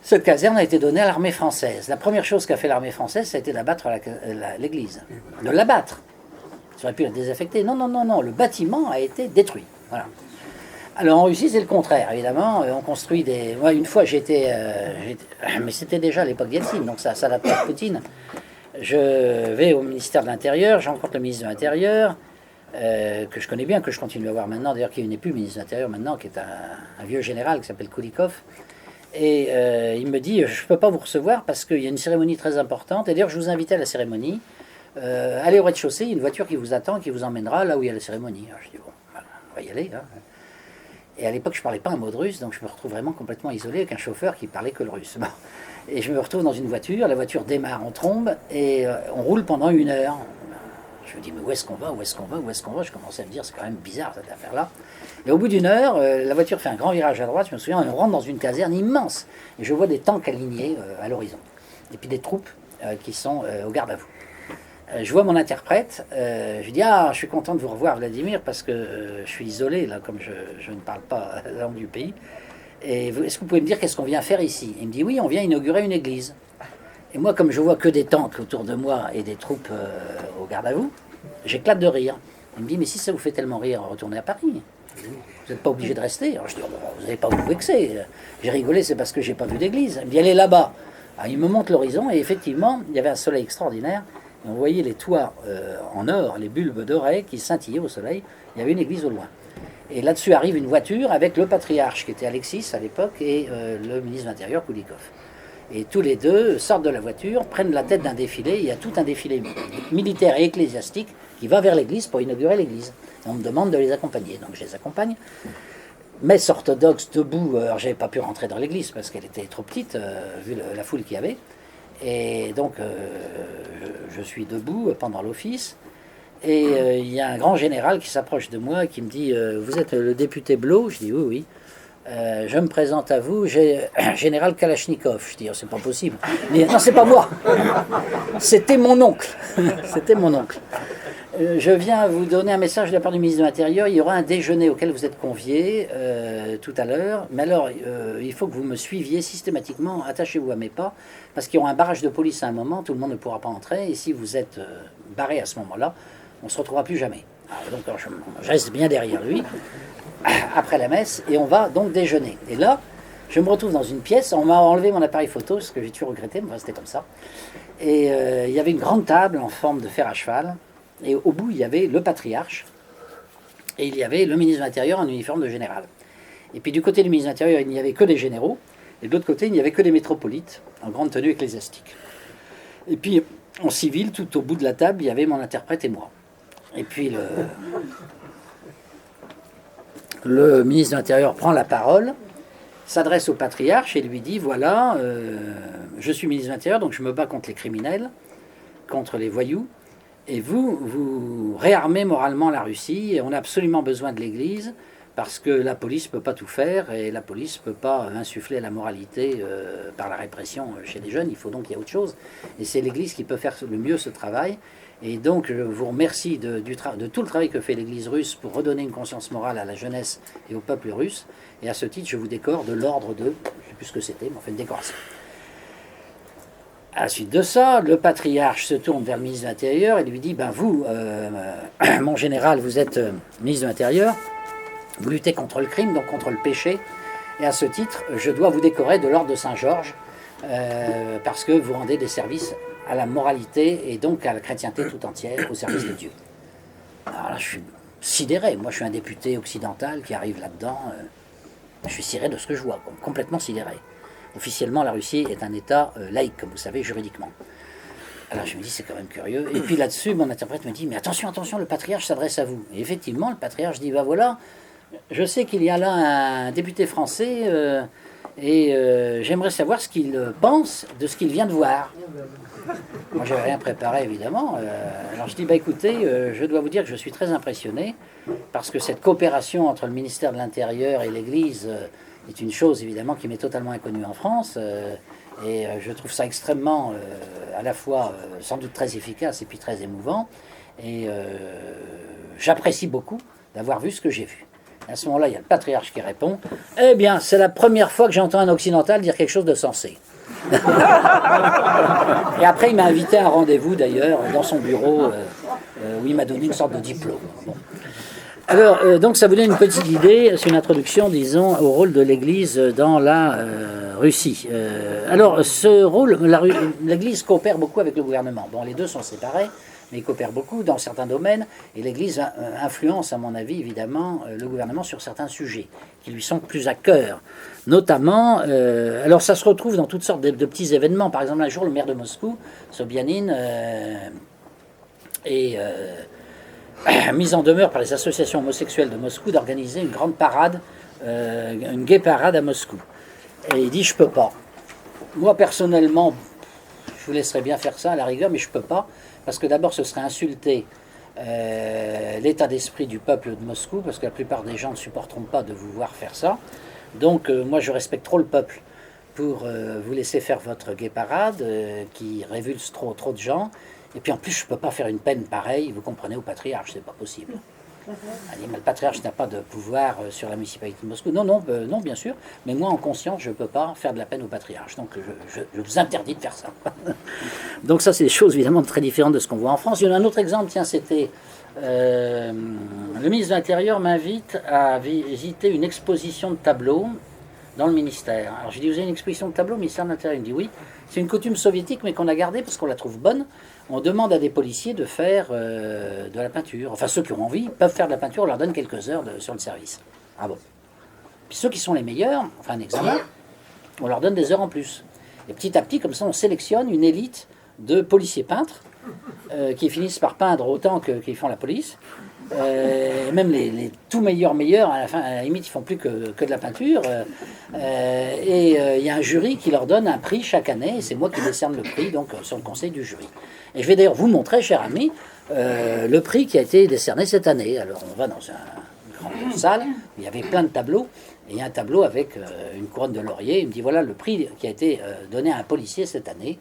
cette caserne a été donnée à l'armée française. La première chose qu'a fait l'armée française, ça a été d'abattre l'église. De l'abattre. Ça aurait pu la désaffecter. Non, non, non, non, le bâtiment a été détruit. Voilà. Alors en Russie, c'est le contraire, évidemment. On construit des... Moi, une fois, mais c'était déjà à l'époque Yeltsin, donc ça date pas de Poutine. Je vais au ministère de l'Intérieur, je rencontre le ministre de l'Intérieur, que je connais bien, que je continue à voir maintenant, d'ailleurs qui n'est plus ministre de l'Intérieur maintenant, qui est un vieux général qui s'appelle Kulikov. Et il me dit, je ne peux pas vous recevoir parce qu'il y a une cérémonie très importante. Et d'ailleurs, je vous invitais à la cérémonie. Allez au rez-de-chaussée, il y a une voiture qui vous attend, qui vous emmènera là où il y a la cérémonie. Alors, je dis, bon, voilà, on va y aller. Hein. Et à l'époque, je ne parlais pas un mot de russe, donc je me retrouve vraiment complètement isolé avec un chauffeur qui parlait que le russe. Bon. Et je me retrouve dans une voiture, la voiture démarre en trombe, et on roule pendant 1 heure. Je me dis, mais où est-ce qu'on va? Où est-ce qu'on va? Où est-ce qu'on va? Je commençais à me dire, c'est quand même bizarre cette affaire-là. Et au bout d'1 heure, la voiture fait un grand virage à droite, je me souviens, on rentre dans une caserne immense, et je vois des tanks alignés à l'horizon, et puis des troupes qui sont au garde à vous. Je vois mon interprète, je lui dis, ah, je suis content de vous revoir Vladimir, parce que je suis isolé, là, comme je ne parle pas la langue du pays. Et est-ce que vous pouvez me dire qu'est-ce qu'on vient faire ici? Il me dit, oui, on vient inaugurer une église. Et moi, comme je vois que des tanks autour de moi et des troupes au garde à vous, j'éclate de rire. Il me dit, mais si ça vous fait tellement rire, retournez à Paris. Vous n'êtes pas obligé de rester. Alors je dis, oh, vous n'allez pas vous vexer. J'ai rigolé, c'est parce que j'ai pas vu d'église. Il me dit, elle est là-bas. Alors, il me montre l'horizon, et effectivement, il y avait un soleil extraordinaire. Et on voyait les toits en or, les bulbes dorés qui scintillaient au soleil. Il y avait une église au loin. Et là-dessus arrive une voiture avec le patriarche, qui était Alexis à l'époque, et le ministre de l'Intérieur, Kulikov. Et tous les deux sortent de la voiture, prennent la tête d'un défilé. Il y a tout un défilé militaire et ecclésiastique qui va vers l'église pour inaugurer l'église. On me demande de les accompagner, donc je les accompagne. Messe orthodoxe debout, alors j'avais pas pu rentrer dans l'église parce qu'elle était trop petite, vu la foule qu'il y avait. Et donc je suis debout pendant l'office. Et il y a un grand général qui s'approche de moi et qui me dit, vous êtes le député Blot? Je dis, oui, oui. Je me présente à vous, général Kalachnikov. Je dis, oh, c'est pas possible. Mais, non, c'est pas moi. C'était mon oncle. C'était mon oncle. Je viens vous donner un message de la part du ministre de l'Intérieur. Il y aura un déjeuner auquel vous êtes conviés tout à l'heure. Mais alors, il faut que vous me suiviez systématiquement. Attachez-vous à mes pas, parce qu'il y aura un barrage de police à un moment. Tout le monde ne pourra pas entrer. Et si vous êtes barré à ce moment-là, on ne se retrouvera plus jamais. Alors, donc, je reste bien derrière lui, après la messe, et on va donc déjeuner. Et là, je me retrouve dans une pièce. On m'a enlevé mon appareil photo, ce que j'ai toujours regretté, mais c'était comme ça. Et il y avait une grande table en forme de fer à cheval. Et au bout, il y avait le patriarche et il y avait le ministre de l'Intérieur en uniforme de général. Et puis du côté du ministre de l'Intérieur, il n'y avait que des généraux, et de l'autre côté, il n'y avait que des métropolites en grande tenue ecclésiastique. Et puis, en civil, tout au bout de la table, il y avait mon interprète et moi. Et puis le ministre de l'Intérieur prend la parole, s'adresse au patriarche et lui dit, voilà, je suis ministre de l'Intérieur, donc je me bats contre les criminels, contre les voyous, et vous réarmez moralement la Russie, et on a absolument besoin de l'Église, parce que la police ne peut pas tout faire, et la police ne peut pas insuffler la moralité par la répression chez les jeunes, il faut donc qu'il y ait autre chose, et c'est l'Église qui peut faire le mieux ce travail, et donc je vous remercie de tout le travail que fait l'Église russe pour redonner une conscience morale à la jeunesse et au peuple russe, et à ce titre je vous décore de l'ordre de, je ne sais plus ce que c'était, mais enfin une décoration. À la suite de ça, le patriarche se tourne vers le ministre de l'Intérieur et lui dit, ben vous, mon général, vous êtes ministre de l'Intérieur, vous luttez contre le crime, donc contre le péché, et à ce titre, je dois vous décorer de l'ordre de Saint-Georges, parce que vous rendez des services à la moralité et donc à la chrétienté tout entière, au service de Dieu. Alors là, je suis sidéré. Moi, je suis un député occidental qui arrive là-dedans. Je suis sidéré de ce que je vois, complètement sidéré. Officiellement, la Russie est un État laïque, comme vous savez, juridiquement. Alors je me dis, c'est quand même curieux. Et puis là-dessus, mon interprète me dit, mais attention, attention, le patriarche s'adresse à vous. Et effectivement, le patriarche dit, ben voilà, je sais qu'il y a là un député français et j'aimerais savoir ce qu'il pense de ce qu'il vient de voir. Moi, je n'avais rien préparé, évidemment. Alors je dis, bah, écoutez, je dois vous dire que je suis très impressionné parce que cette coopération entre le ministère de l'Intérieur et l'Église est une chose, évidemment, qui m'est totalement inconnue en France. Et je trouve ça extrêmement, à la fois, sans doute très efficace et puis très émouvant. Et j'apprécie beaucoup d'avoir vu ce que j'ai vu. À ce moment-là, il y a le patriarche qui répond, « Eh bien, c'est la première fois que j'entends un occidental dire quelque chose de sensé. » Et après, il m'a invité à un rendez-vous, d'ailleurs, dans son bureau, où il m'a donné une sorte de diplôme. Bon. Alors, donc, ça vous donne une petite idée, c'est une introduction, disons, au rôle de l'Église dans la Russie. Alors, ce rôle, l'Église coopère beaucoup avec le gouvernement. Bon, les deux sont séparés, mais ils coopèrent beaucoup dans certains domaines, et l'Église influence, à mon avis, évidemment, le gouvernement sur certains sujets qui lui sont plus à cœur. Notamment, alors ça se retrouve dans toutes sortes de petits événements. Par exemple, un jour, le maire de Moscou, Sobyanin, est mis en demeure par les associations homosexuelles de Moscou d'organiser une grande parade, une gay parade à Moscou. Et il dit, je peux pas. Moi, personnellement, je vous laisserais bien faire ça à la rigueur, mais je peux pas. Parce que d'abord, ce serait insulter l'état d'esprit du peuple de Moscou, parce que la plupart des gens ne supporteront pas de vous voir faire ça. Donc, moi, je respecte trop le peuple pour vous laisser faire votre gay parade, qui révulse trop de gens. Et puis, en plus, je ne peux pas faire une peine pareille, vous comprenez, au patriarche, c'est pas possible. Mais le patriarche n'a pas de pouvoir sur la municipalité de Moscou. Non, bien sûr. Mais moi, en conscience, je ne peux pas faire de la peine au patriarche. Donc, je vous interdis de faire ça. Donc, ça, c'est des choses évidemment très différentes de ce qu'on voit en France. Il y en a un autre exemple. Tiens, c'était le ministre de l'Intérieur m'invite à visiter une exposition de tableaux dans le ministère. Alors, je dis, vous avez une exposition de tableaux au ministère de l'Intérieur? Il me dit oui. C'est une coutume soviétique, mais qu'on a gardée parce qu'on la trouve bonne. On demande à des policiers de faire de la peinture. Enfin, ceux qui ont envie peuvent faire de la peinture, on leur donne quelques heures sur le service. Ah bon. Puis ceux qui sont les meilleurs, enfin un examen, on leur donne des heures en plus. Et petit à petit, comme ça, on sélectionne une élite de policiers peintres qui finissent par peindre autant qu'ils font la police. Même les tout meilleurs, à la fin, à la limite, ils font plus que de la peinture. Et il y a un jury qui leur donne un prix chaque année, et c'est moi qui décerne le prix, donc sur le conseil du jury. Et je vais d'ailleurs vous montrer, cher ami, le prix qui a été décerné cette année. Alors on va dans une grande salle, où il y avait plein de tableaux, et il y a un tableau avec une couronne de laurier. Il me dit, voilà le prix qui a été donné à un policier cette année.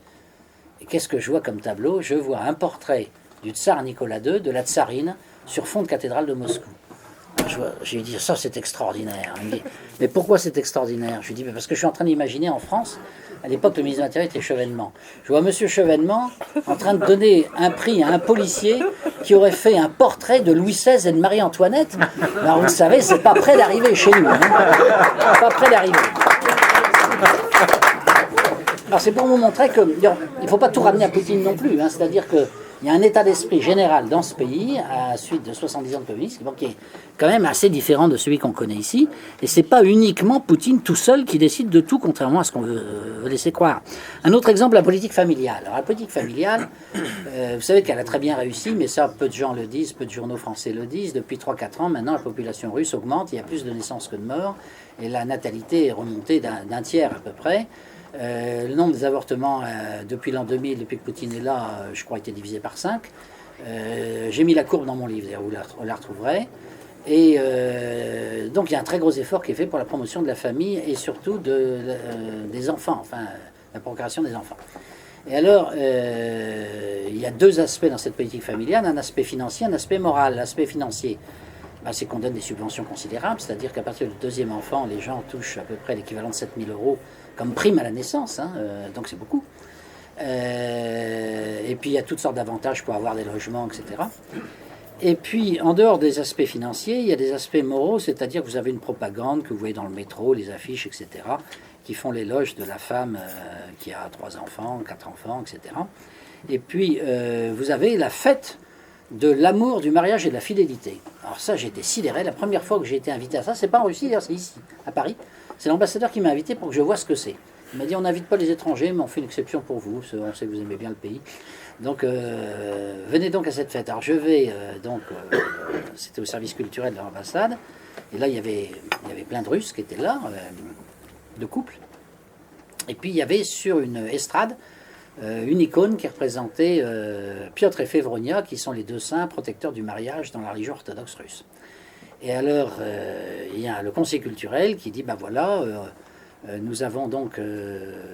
Et qu'est-ce que je vois comme tableau? Je vois un portrait du tsar Nicolas II, de la tsarine, sur fond de cathédrale de Moscou. Je lui dis, ça c'est extraordinaire. Il me dit, mais pourquoi c'est extraordinaire? Je lui dis, parce que je suis en train d'imaginer en France, à l'époque le ministre de l'Intérieur était Chevènement. Je vois monsieur Chevènement en train de donner un prix à un policier qui aurait fait un portrait de Louis XVI et de Marie-Antoinette. Alors vous savez, c'est pas près d'arriver chez nous. Hein. Pas près d'arriver. Alors c'est pour vous montrer qu'il ne faut pas tout ramener à Poutine non plus, hein, c'est-à-dire qu'il y a un état d'esprit général dans ce pays, à la suite de 70 ans de communisme, qui est quand même assez différent de celui qu'on connaît ici, et c'est pas uniquement Poutine tout seul qui décide de tout, contrairement à ce qu'on veut laisser croire. Un autre exemple, la politique familiale. Alors la politique familiale, vous savez qu'elle a très bien réussi, mais ça, peu de gens le disent, peu de journaux français le disent, depuis 3-4 ans, maintenant, la population russe augmente, il y a plus de naissances que de morts, et la natalité est remontée d'un tiers à peu près. Le nombre des avortements depuis l'an 2000, depuis que Poutine est là, je crois, a été divisé par 5. J'ai mis la courbe dans mon livre, vous la retrouverez. Et donc il y a un très gros effort qui est fait pour la promotion de la famille et surtout des enfants, enfin la procréation des enfants. Et alors, il y a deux aspects dans cette politique familiale, un aspect financier, un aspect moral. L'aspect financier, c'est qu'on donne des subventions considérables, c'est-à-dire qu'à partir du deuxième enfant, les gens touchent à peu près l'équivalent de 7 000 euros comme prime à la naissance, hein, donc c'est beaucoup. Et puis il y a toutes sortes d'avantages pour avoir des logements, etc. Et puis, en dehors des aspects financiers, il y a des aspects moraux, c'est-à-dire que vous avez une propagande que vous voyez dans le métro, les affiches, etc., qui font l'éloge de la femme qui a 3 enfants, 4 enfants, etc. Et puis, vous avez la fête de l'amour, du mariage et de la fidélité. Alors ça, j'ai été sidéré. La première fois que j'ai été invité à ça, c'est pas en Russie, c'est ici, à Paris. C'est l'ambassadeur qui m'a invité pour que je vois ce que c'est. Il m'a dit, on n'invite pas les étrangers, mais on fait une exception pour vous. On sait que vous aimez bien le pays. Donc, venez donc à cette fête. Alors, je vais, c'était au service culturel de l'ambassade. Et là, il y avait plein de Russes qui étaient là, de couples. Et puis, il y avait sur une estrade, une icône qui représentait Piotr et Févronia, qui sont les 2 saints protecteurs du mariage dans la religion orthodoxe russe. Et alors, il y a le conseil culturel qui dit, ben voilà, nous avons donc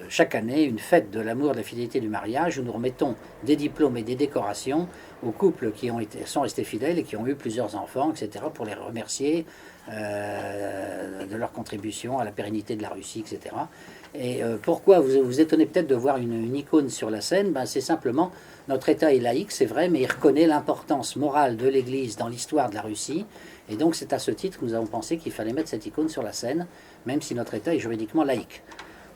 chaque année une fête de l'amour, de la fidélité du mariage, où nous remettons des diplômes et des décorations aux couples qui sont restés fidèles et qui ont eu plusieurs enfants, etc., pour les remercier de leur contribution à la pérennité de la Russie, etc. Et pourquoi vous étonnez peut-être de voir une icône sur la scène? C'est simplement, notre État est laïque, c'est vrai, mais il reconnaît l'importance morale de l'Église dans l'histoire de la Russie. Et donc c'est à ce titre que nous avons pensé qu'il fallait mettre cette icône sur la scène, même si notre État est juridiquement laïque.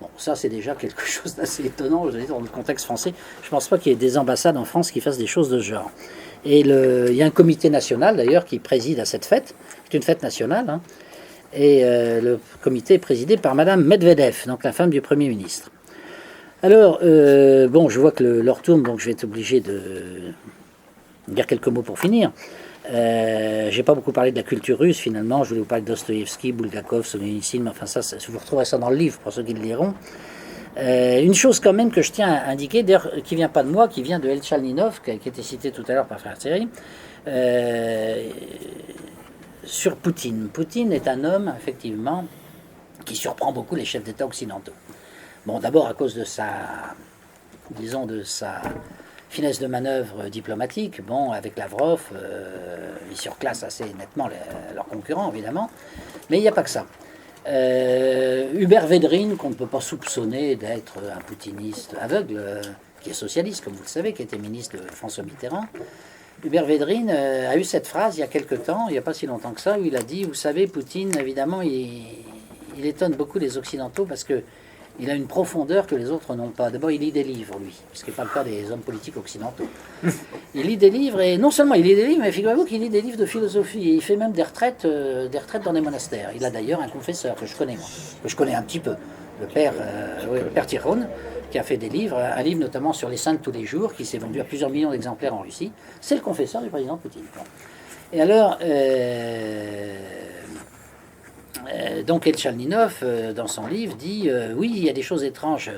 Bon, ça c'est déjà quelque chose d'assez étonnant, je veux dire, dans le contexte français. Je ne pense pas qu'il y ait des ambassades en France qui fassent des choses de ce genre. Et il y a un comité national d'ailleurs qui préside à cette fête, c'est une fête nationale, hein. Et le comité est présidé par Madame Medvedev, donc la femme du Premier ministre. Alors, bon, je vois que l'heure tourne, donc je vais être obligé de dire quelques mots pour finir. J'ai pas beaucoup parlé de la culture russe finalement, je voulais vous parler de Dostoïevski, Bulgakov, Solzhenitsyn, mais enfin ça, vous retrouverez ça dans le livre pour ceux qui le liront. Une chose quand même que je tiens à indiquer, d'ailleurs qui vient pas de moi, qui vient de Elchalninov, qui a été cité tout à l'heure par Frère Thierry, sur Poutine. Poutine est un homme, effectivement, qui surprend beaucoup les chefs d'État occidentaux. Bon, d'abord à cause de sa finesse de manœuvre diplomatique. Bon, avec Lavrov, il surclasse assez nettement leurs concurrents, évidemment. Mais il n'y a pas que ça. Hubert Védrine, qu'on ne peut pas soupçonner d'être un poutiniste aveugle, qui est socialiste, comme vous le savez, qui était ministre de François Mitterrand. Hubert Védrine a eu cette phrase il y a quelque temps, il n'y a pas si longtemps que ça, où il a dit, vous savez, Poutine, évidemment, il étonne beaucoup les Occidentaux parce que il a une profondeur que les autres n'ont pas. D'abord, il lit des livres, lui, ce qui n'est pas le cas des hommes politiques occidentaux. Il lit des livres, et non seulement il lit des livres, mais figurez-vous qu'il lit des livres de philosophie. Et il fait même des retraites dans des monastères. Il a d'ailleurs un confesseur que je connais, moi, que je connais un petit peu, le père Tyrone, qui a fait des livres, un livre notamment sur les saints de tous les jours, qui s'est vendu à plusieurs millions d'exemplaires en Russie. C'est le confesseur du président Poutine. Bon. Et alors... donc Elchalninov, dans son livre, dit oui, il y a des choses étranges.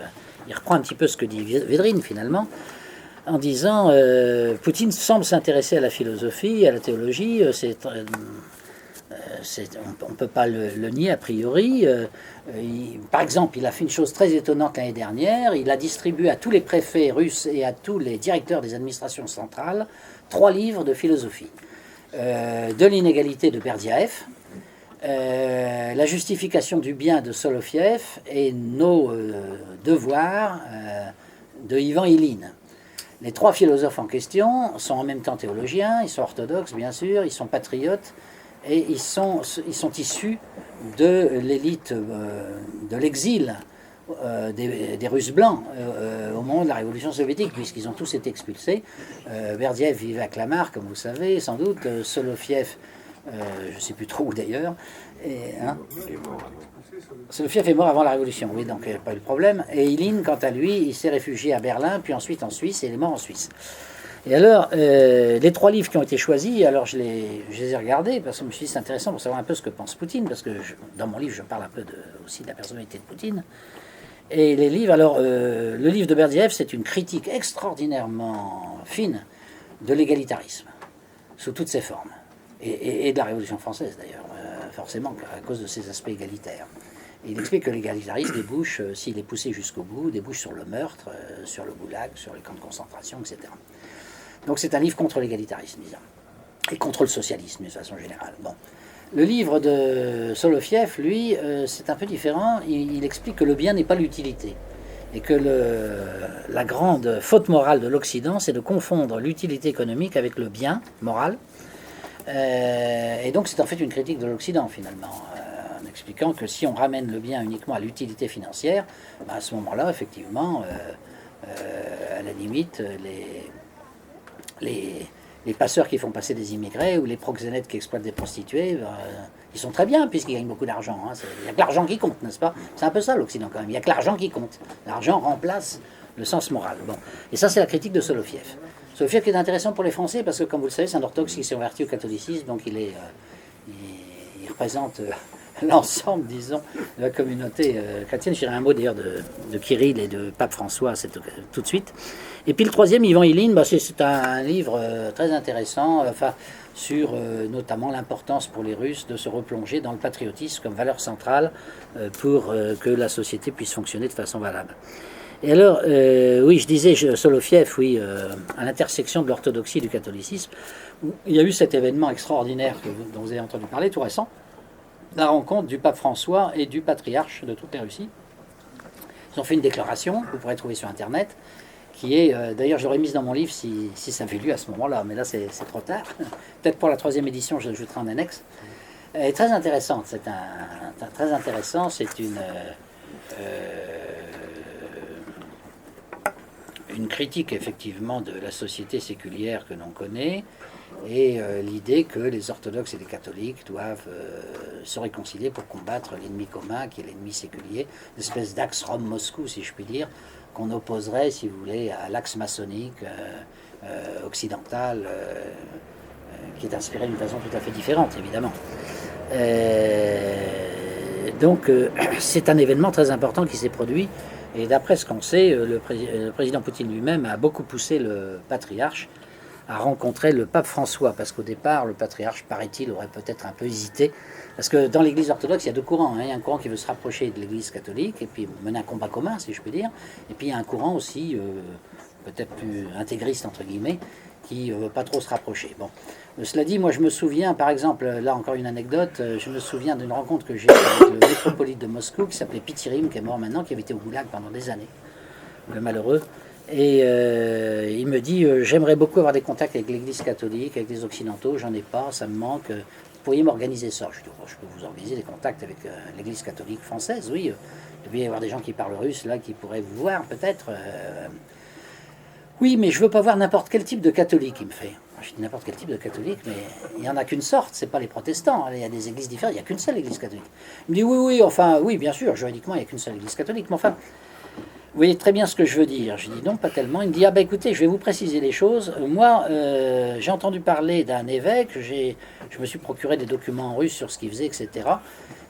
Il reprend un petit peu ce que dit Védrine, finalement, en disant Poutine semble s'intéresser à la philosophie, à la théologie. On ne peut pas le nier a priori. Par exemple, il a fait une chose très étonnante l'année dernière. Il a distribué à tous les préfets russes et à tous les directeurs des administrations centrales 3 livres de philosophie. De l'inégalité de Berdyaev, la justification du bien de Soloviev et nos devoirs de Ivan Iline. Les 3 philosophes en question sont en même temps théologiens, ils sont orthodoxes bien sûr, ils sont patriotes et ils sont issus de l'élite de l'exil des Russes blancs au moment de la révolution soviétique, puisqu'ils ont tous été expulsés. Berdiev vivait à Clamart, comme vous savez, sans doute. Soloviev, je ne sais plus trop où d'ailleurs. Soloviev est mort avant la révolution, oui, donc il n'y a pas eu de problème. Et Ilyin, quant à lui, il s'est réfugié à Berlin, puis ensuite en Suisse, et il est mort en Suisse. Et alors, les 3 livres qui ont été choisis, alors je les ai regardés, parce que je me suis dit c'est intéressant pour savoir un peu ce que pense Poutine, parce que dans mon livre, je parle un peu aussi de la personnalité de Poutine. Et les livres, alors, le livre de Berdiev, c'est une critique extraordinairement fine de l'égalitarisme, sous toutes ses formes, et de la Révolution française d'ailleurs, forcément, à cause de ses aspects égalitaires. Et il explique que l'égalitarisme débouche, s'il est poussé jusqu'au bout, débouche sur le meurtre, sur le goulag, sur les camps de concentration, etc. Donc c'est un livre contre l'égalitarisme, disons, et contre le socialisme, de façon générale. Bon. Le livre de Soloviev, lui, c'est un peu différent. Il explique que le bien n'est pas l'utilité. Et que la grande faute morale de l'Occident, c'est de confondre l'utilité économique avec le bien moral. Et donc c'est en fait une critique de l'Occident, finalement, en expliquant que si on ramène le bien uniquement à l'utilité financière, ben à ce moment-là, effectivement, à la limite, les passeurs qui font passer des immigrés ou les proxénètes qui exploitent des prostituées, ils sont très bien puisqu'ils gagnent beaucoup d'argent. Hein. Il n'y a que l'argent qui compte, n'est-ce pas? C'est un peu ça l'Occident quand même. Il n'y a que l'argent qui compte. L'argent remplace le sens moral. Bon. Et ça, c'est la critique de Soloviev. Soloviev qui est intéressant pour les Français parce que, comme vous le savez, c'est un orthodoxe qui s'est converti au catholicisme, donc il représente l'ensemble, disons, de la communauté chrétienne. Je dirais un mot d'ailleurs de Kirill et de Pape François tout de suite. Et puis le troisième, Ivan Ilyin, bah, c'est un livre très intéressant, sur notamment l'importance pour les Russes de se replonger dans le patriotisme comme valeur centrale pour que la société puisse fonctionner de façon valable. Et alors, oui, je disais, Soloviev, oui, à l'intersection de l'orthodoxie et du catholicisme, il y a eu cet événement extraordinaire dont vous avez entendu parler, tout récent, la rencontre du pape François et du patriarche de toute la Russie. Ils ont fait une déclaration, que vous pourrez trouver sur Internet, qui est, d'ailleurs, j'aurais mise dans mon livre si ça avait lu à ce moment-là, mais là, c'est trop tard. Peut-être pour la 3e édition, je l'ajouterai en annexe. Elle est très intéressante. Très intéressant. C'est une critique, effectivement, de la société séculière que l'on connaît, et l'idée que les orthodoxes et les catholiques doivent se réconcilier pour combattre l'ennemi commun, qui est l'ennemi séculier, une espèce d'axe Rome-Moscou, si je puis dire, qu'on opposerait, si vous voulez, à l'axe maçonnique occidental, qui est inspiré d'une façon tout à fait différente, évidemment. Donc, c'est un événement très important qui s'est produit, et d'après ce qu'on sait, le président Poutine lui-même a beaucoup poussé le patriarche à rencontrer le pape François, parce qu'au départ, le patriarche, paraît-il, aurait peut-être un peu hésité, parce que dans l'Église orthodoxe, il y a 2 courants. Hein. Il y a un courant qui veut se rapprocher de l'Église catholique, et puis mener un combat commun, si je peux dire, et puis il y a un courant aussi, peut-être plus intégriste, entre guillemets, qui ne veut pas trop se rapprocher. Bon. Cela dit, moi je me souviens, par exemple, là encore une anecdote, je me souviens d'une rencontre que j'ai eue avec le métropolite de Moscou, qui s'appelait Pityrim, qui est mort maintenant, qui avait été au goulag pendant des années, le malheureux. Et il me dit, j'aimerais beaucoup avoir des contacts avec l'Église catholique, avec les Occidentaux, j'en ai pas, ça me manque, vous pourriez m'organiser ça? Je dis, oh, je peux vous organiser des contacts avec l'Église catholique française, oui, il devait y avoir des gens qui parlent russe, là, qui pourraient vous voir, peut-être. Oui, mais je veux pas voir n'importe quel type de catholique, il me fait. Je dis n'importe quel type de catholique, mais il n'y en a qu'une sorte, c'est pas les protestants, il y a des églises différentes, il n'y a qu'une seule église catholique. Il me dit, oui, enfin, oui, bien sûr, juridiquement, il n'y a qu'une seule église catholique, mais enfin... Vous voyez très bien ce que je veux dire. Je dis non, pas tellement. Il me dit, ah ben écoutez, je vais vous préciser les choses. Moi, j'ai entendu parler d'un évêque, je me suis procuré des documents en russe sur ce qu'il faisait, etc.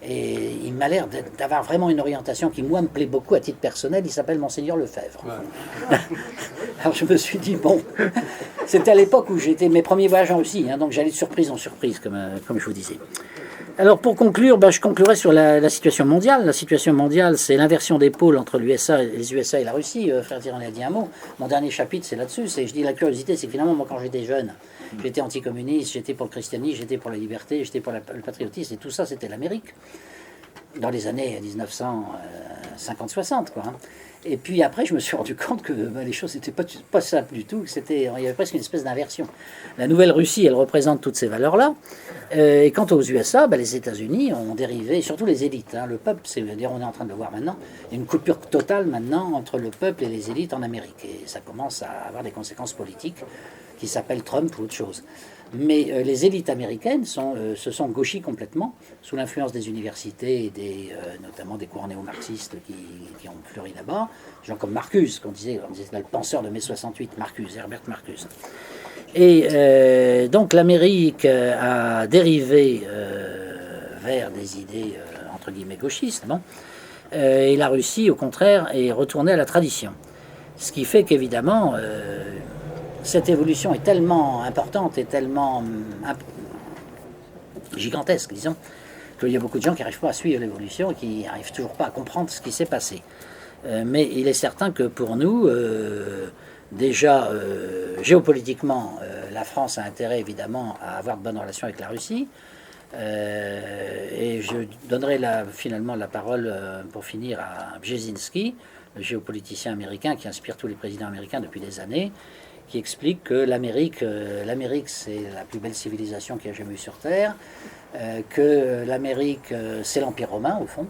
Et il m'a l'air d'avoir vraiment une orientation qui, moi, me plaît beaucoup à titre personnel. Il s'appelle Monseigneur Lefebvre. Ouais. Alors je me suis dit, bon, c'était à l'époque où j'étais mes premiers voyages en Russie, hein, donc j'allais de surprise en surprise, comme je vous disais. Alors pour conclure, je conclurai sur la situation mondiale. La situation mondiale, c'est l'inversion des pôles entre les USA et la Russie. Frère Tyrann a dit un mot. Mon dernier chapitre, c'est là-dessus. Je dis la curiosité, c'est que finalement, moi, quand j'étais jeune, j'étais anticommuniste, j'étais pour le christianisme, j'étais pour la liberté, j'étais pour le patriotisme, et tout ça, c'était l'Amérique, dans les années 1950-60, quoi. Et puis après, je me suis rendu compte que les choses n'étaient pas simples du tout, il y avait presque une espèce d'inversion. La Nouvelle-Russie, elle représente toutes ces valeurs-là. Et quant aux USA, les États-Unis ont dérivé, surtout les élites. Le peuple, c'est-à-dire on est en train de le voir maintenant, il y a une coupure totale maintenant entre le peuple et les élites en Amérique. Et ça commence à avoir des conséquences politiques qui s'appellent Trump ou autre chose. Mais les élites américaines se sont gauchies complètement, sous l'influence des universités et notamment des courants néo-marxistes qui ont fleuri là-bas. Des gens comme Marcuse, on disait le penseur de mai 68, Marcuse, Herbert Marcuse. Et donc l'Amérique a dérivé vers des idées, entre guillemets, gauchistes. Et la Russie, au contraire, est retournée à la tradition. Ce qui fait qu'évidemment... cette évolution est tellement importante et tellement gigantesque, disons, qu'il y a beaucoup de gens qui n'arrivent pas à suivre l'évolution et qui n'arrivent toujours pas à comprendre ce qui s'est passé. Mais il est certain que pour nous, déjà, géopolitiquement, la France a intérêt évidemment à avoir de bonnes relations avec la Russie. Et je donnerai finalement la parole pour finir à Brzezinski, le géopoliticien américain qui inspire tous les présidents américains depuis des années, qui explique que l'Amérique c'est la plus belle civilisation qu'il y a jamais eu sur Terre, que l'Amérique c'est l'Empire romain au fond,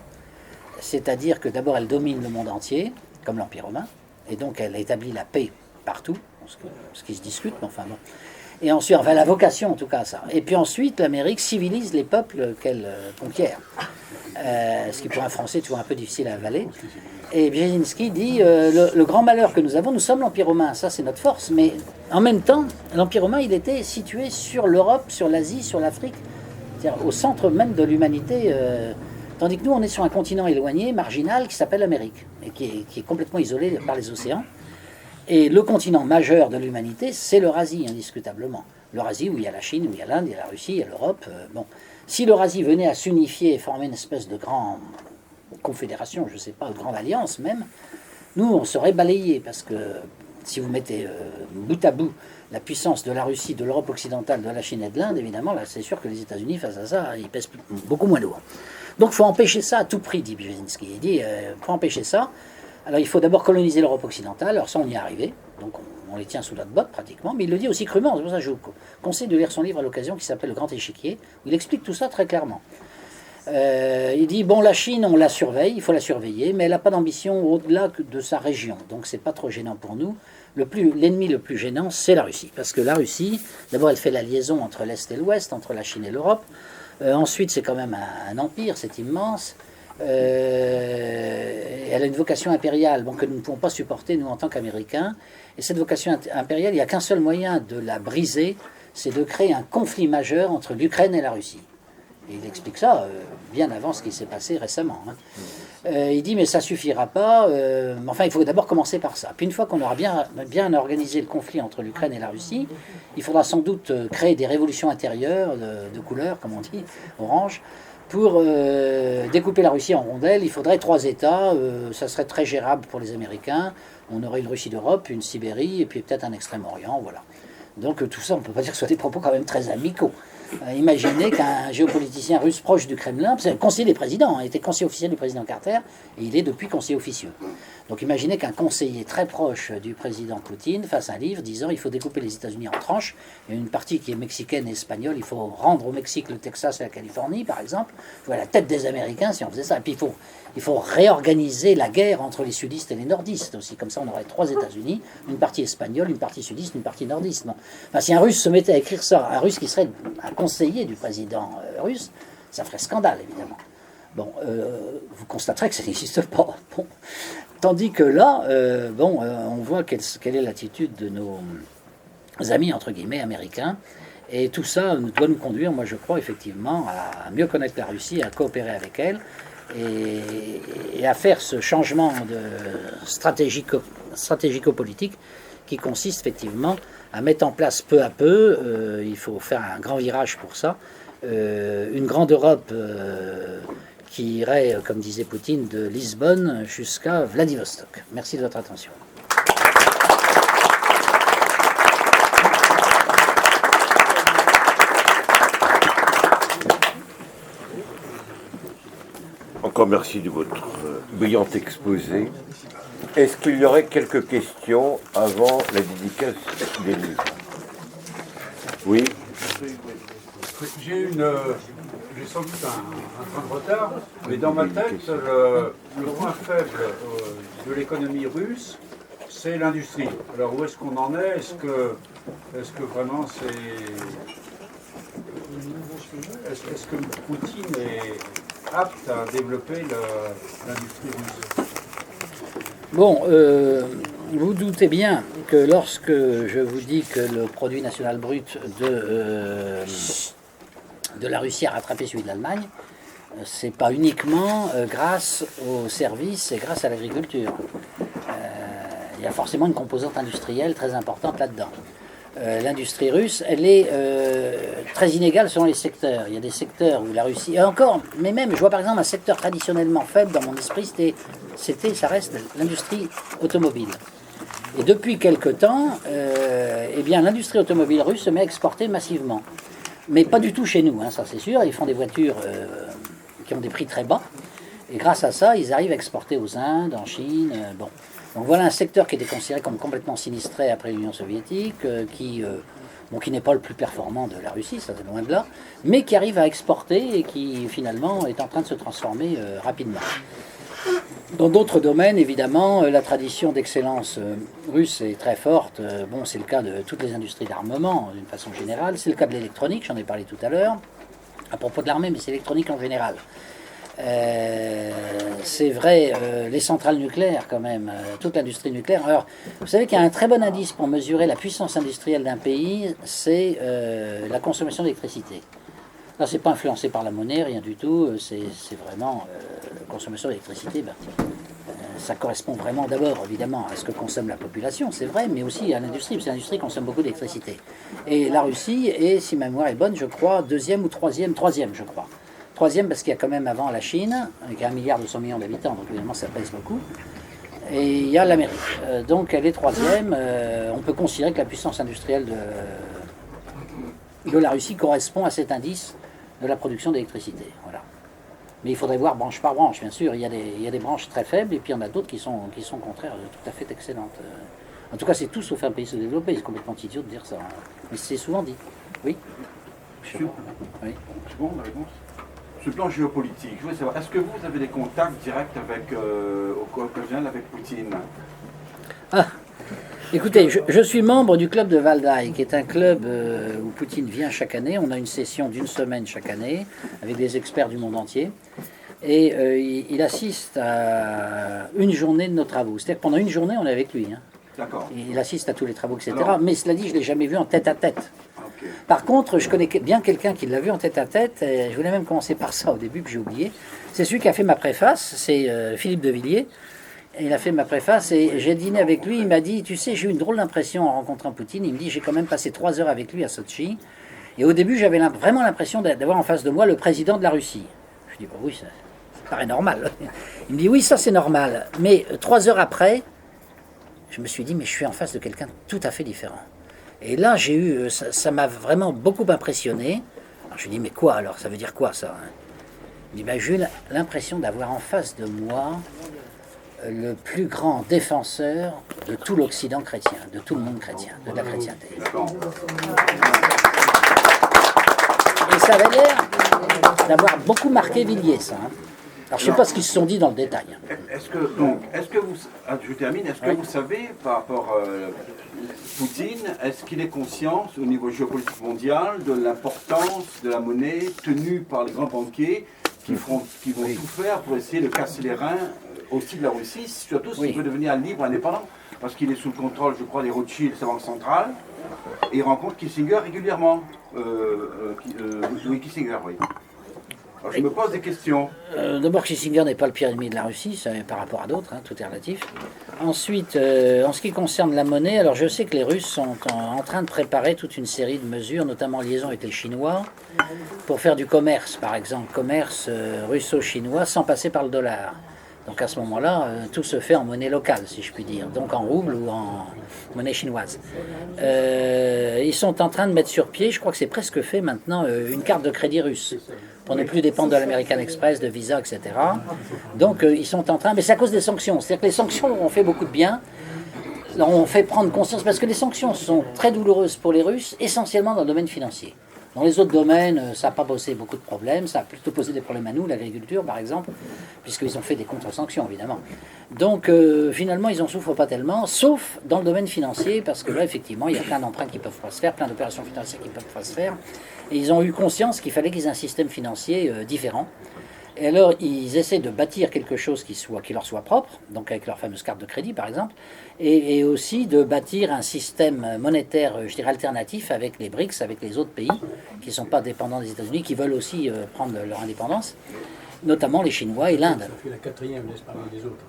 c'est-à-dire que d'abord elle domine le monde entier, comme l'Empire romain, et donc elle établit la paix partout, ce qui se discute, mais enfin bon. Et ensuite, enfin la vocation en tout cas ça. Et puis ensuite l'Amérique civilise les peuples qu'elle conquiert. Ce qui pour un Français est toujours un peu difficile à avaler. Et Brzezinski dit le grand malheur que nous avons, nous sommes l'Empire romain, ça c'est notre force, mais en même temps, l'Empire romain il était situé sur l'Europe, sur l'Asie, sur l'Afrique, c'est-à-dire au centre même de l'humanité, tandis que nous on est sur un continent éloigné, marginal, qui s'appelle l'Amérique, et qui est complètement isolé par les océans. Et le continent majeur de l'humanité, c'est l'Eurasie, indiscutablement. L'Eurasie où il y a la Chine, où il y a l'Inde, il y a la Russie, il y a l'Europe. Bon. Si l'Eurasie venait à s'unifier et former une espèce de grande confédération, je ne sais pas, de grande alliance même, nous, on serait balayés, parce que si vous mettez bout à bout la puissance de la Russie, de l'Europe occidentale, de la Chine et de l'Inde, évidemment, là, c'est sûr que les États-Unis, face à ça, ils pèsent beaucoup moins lourd. Donc, il faut empêcher ça à tout prix, dit Brzezinski. Il dit, pour empêcher ça, alors il faut d'abord coloniser l'Europe occidentale, alors ça, on y est arrivé, donc on les tient sous notre botte pratiquement, mais il le dit aussi crûment, c'est pour ça que je vous conseille de lire son livre à l'occasion qui s'appelle Le Grand Échiquier, où il explique tout ça très clairement. Il dit, bon, la Chine, on la surveille, il faut la surveiller, mais elle n'a pas d'ambition au-delà de sa région, donc c'est pas trop gênant pour nous. L'ennemi le plus gênant, c'est la Russie, parce que la Russie, d'abord, elle fait la liaison entre l'Est et l'Ouest, entre la Chine et l'Europe, ensuite, c'est quand même un empire, c'est immense, elle a une vocation impériale que nous ne pouvons pas supporter, nous, en tant qu'Américains, et cette vocation impériale, il n'y a qu'un seul moyen de la briser, c'est de créer un conflit majeur entre l'Ukraine et la Russie. Et il explique ça bien avant ce qui s'est passé récemment. Il dit, mais ça ne suffira pas. Enfin, il faut d'abord commencer par ça. Puis une fois qu'on aura bien organisé le conflit entre l'Ukraine et la Russie, il faudra sans doute créer des révolutions intérieures de couleur, comme on dit, orange, pour découper la Russie en rondelles. Il faudrait 3 États. Ça serait très gérable pour les Américains. On aurait une Russie d'Europe, une Sibérie, et puis peut-être un Extrême-Orient. Voilà. Donc tout ça, on ne peut pas dire que ce soit des propos quand même très amicaux. Imaginez qu'un géopoliticien russe proche du Kremlin, c'est le conseiller des présidents, il était conseiller officiel du président Carter, et il est depuis conseiller officieux. Donc imaginez qu'un conseiller très proche du président Poutine fasse un livre disant il faut découper les États-Unis en tranches, il y a une partie qui est mexicaine et espagnole, il faut rendre au Mexique le Texas et la Californie, par exemple. Il faut à la tête des Américains si on faisait ça. Et puis il faut réorganiser la guerre entre les sudistes et les nordistes aussi. Comme ça, on aurait 3 États-Unis, une partie espagnole, une partie sudiste, une partie nordiste. Bon. Enfin, si un Russe se mettait à écrire ça, un Russe qui serait un conseiller du président russe, ça ferait scandale, évidemment. Bon, vous constaterez que ça n'existe pas. Bon. Tandis que là, on voit quelle est l'attitude de nos amis, entre guillemets, américains. Et tout ça doit nous conduire, moi je crois, effectivement, à mieux connaître la Russie, à coopérer avec elle, et à faire ce changement de stratégico-politique qui consiste effectivement à mettre en place peu à peu, il faut faire un grand virage pour ça, une grande Europe qui irait, comme disait Poutine, de Lisbonne jusqu'à Vladivostok. Merci de votre attention. Encore merci de votre brillant exposé. Est-ce qu'il y aurait quelques questions avant la dédicace des livres? Oui. J'ai sans doute un train de retard, mais dans ma tête, le point faible de l'économie russe, c'est l'industrie. Alors où est-ce qu'on en est? Est-ce que vraiment est-ce que Poutine est apte à développer l'industrie russe? Bon, vous doutez bien que lorsque je vous dis que le produit national brut de la Russie a rattrapé celui de l'Allemagne, c'est pas uniquement grâce aux services et grâce à l'agriculture. Il y a forcément une composante industrielle très importante là-dedans. L'industrie russe, elle est très inégale selon les secteurs. Il y a des secteurs où la Russie... Et encore, mais même, je vois par exemple un secteur traditionnellement faible dans mon esprit, ça reste l'industrie automobile. Et depuis quelque temps, eh bien, l'industrie automobile russe se met à exporter massivement. Mais pas du tout chez nous, hein, ça c'est sûr. Ils font des voitures qui ont des prix très bas. Et grâce à ça, ils arrivent à exporter aux Indes, en Chine. Bon. Donc voilà un secteur qui était considéré comme complètement sinistré après l'Union soviétique, qui n'est pas le plus performant de la Russie, ça c'est loin de là, mais qui arrive à exporter et qui finalement est en train de se transformer rapidement. Dans d'autres domaines, évidemment, la tradition d'excellence russe est très forte. Bon, c'est le cas de toutes les industries d'armement, d'une façon générale. C'est le cas de l'électronique, j'en ai parlé tout à l'heure, à propos de l'armée, mais c'est l'électronique en général. C'est vrai, les centrales nucléaires quand même, toute l'industrie nucléaire. Alors, vous savez qu'il y a un très bon indice pour mesurer la puissance industrielle d'un pays, c'est la consommation d'électricité. Là, c'est pas influencé par la monnaie, rien du tout. C'est vraiment la consommation d'électricité. Ça correspond vraiment d'abord, évidemment, à ce que consomme la population, c'est vrai, mais aussi à l'industrie, parce que l'industrie consomme beaucoup d'électricité. Et la Russie est, si ma mémoire est bonne, je crois, troisième, je crois. Troisième parce qu'il y a quand même avant la Chine, avec 1,2 milliard d'habitants, donc évidemment ça pèse beaucoup. Et il y a l'Amérique. Donc elle est troisième. On peut considérer que la puissance industrielle de la Russie correspond à cet indice de la production d'électricité. Voilà. Mais il faudrait voir branche par branche, bien sûr. Il y a des branches très faibles et puis il y en a d'autres qui sont au contraire tout à fait excellentes. En tout cas, c'est tout sauf un pays sous-développé. C'est complètement idiot de dire ça. Mais c'est souvent dit. Oui. Oui. C'est bon, la réponse. Sur le plan géopolitique, je voulais savoir, est-ce que vous avez des contacts directs occasionnels avec Poutine? Ah, écoutez, je suis membre du club de Valdai, qui est un club où Poutine vient chaque année. On a une session d'1 semaine chaque année, avec des experts du monde entier. Et il assiste à une journée de nos travaux. C'est-à-dire que pendant une journée, on est avec lui. Hein. D'accord. Il assiste à tous les travaux, etc. Alors, mais cela dit, je ne l'ai jamais vu en tête à tête. Okay. Par contre, je connais bien quelqu'un qui l'a vu en tête à tête. Et je voulais même commencer par ça au début, puis j'ai oublié. C'est celui qui a fait ma préface, c'est Philippe de Villiers. Il a fait ma préface et j'ai dîné avec lui. Il m'a dit, tu sais, j'ai eu une drôle d'impression en rencontrant Poutine. Il me dit, j'ai quand même passé 3 heures avec lui à Sotchi. Et au début, j'avais vraiment l'impression d'avoir en face de moi le président de la Russie. Je dis, bah oui, ça paraît normal. Il me dit, oui, ça c'est normal. Mais 3 heures après, je me suis dit, mais je suis en face de quelqu'un de tout à fait différent. Et là, ça m'a vraiment beaucoup impressionné. Alors je lui dis, mais quoi alors? Ça veut dire quoi ça? Il dit, ben, j'ai eu l'impression d'avoir en face de moi le plus grand défenseur de tout l'Occident chrétien, de tout le monde chrétien, de la chrétienté. Et ça avait l'air d'avoir beaucoup marqué Villiers, ça. Hein. Alors, je ne sais pas ce qu'ils se sont dit dans le détail. Est-ce que vous, je termine, est-ce que vous savez, par rapport à Poutine, est-ce qu'il est conscient au niveau géopolitique mondial de l'importance de la monnaie tenue par les grands banquiers qui vont tout faire pour essayer de casser les reins aussi de la Russie, surtout s'il veut devenir libre, indépendant, parce qu'il est sous le contrôle, je crois, des Rothschild, sa banque centrale, et il rencontre Kissinger régulièrement. Louis Kissinger, oui. Alors, je me pose des questions. D'abord, Kissinger n'est pas le pire ennemi de la Russie, par rapport à d'autres, hein, tout est relatif. Ensuite, en ce qui concerne la monnaie, alors je sais que les Russes sont en train de préparer toute une série de mesures, notamment en liaison avec les Chinois, pour faire du commerce, par exemple, commerce russo-chinois, sans passer par le dollar. Donc à ce moment-là, tout se fait en monnaie locale, si je puis dire, donc en rouble ou en monnaie chinoise. Ils sont en train de mettre sur pied, je crois que c'est presque fait maintenant, une carte de crédit russe, pour ne plus dépendre de l'American Express, de Visa, etc. Donc ils sont en train, mais c'est à cause des sanctions, c'est-à-dire que les sanctions ont fait beaucoup de bien, ont fait prendre conscience, parce que les sanctions sont très douloureuses pour les Russes, essentiellement dans le domaine financier. Dans les autres domaines, ça n'a pas posé beaucoup de problèmes, ça a plutôt posé des problèmes à nous, l'agriculture par exemple, puisqu'ils ont fait des contre-sanctions évidemment. Donc finalement, ils n'en souffrent pas tellement, sauf dans le domaine financier, parce que là effectivement, il y a plein d'emprunts qui ne peuvent pas se faire, plein d'opérations financières qui ne peuvent pas se faire, et ils ont eu conscience qu'il fallait qu'ils aient un système financier différent. Et alors, ils essaient de bâtir quelque chose qui leur soit propre, donc avec leur fameuse carte de crédit par exemple, et aussi de bâtir un système monétaire, je dirais, alternatif avec les BRICS, avec les autres pays qui ne sont pas dépendants des États-Unis, qui veulent aussi prendre leur indépendance, notamment les Chinois et l'Inde. Ça fait la quatrième, laisse parler des autres.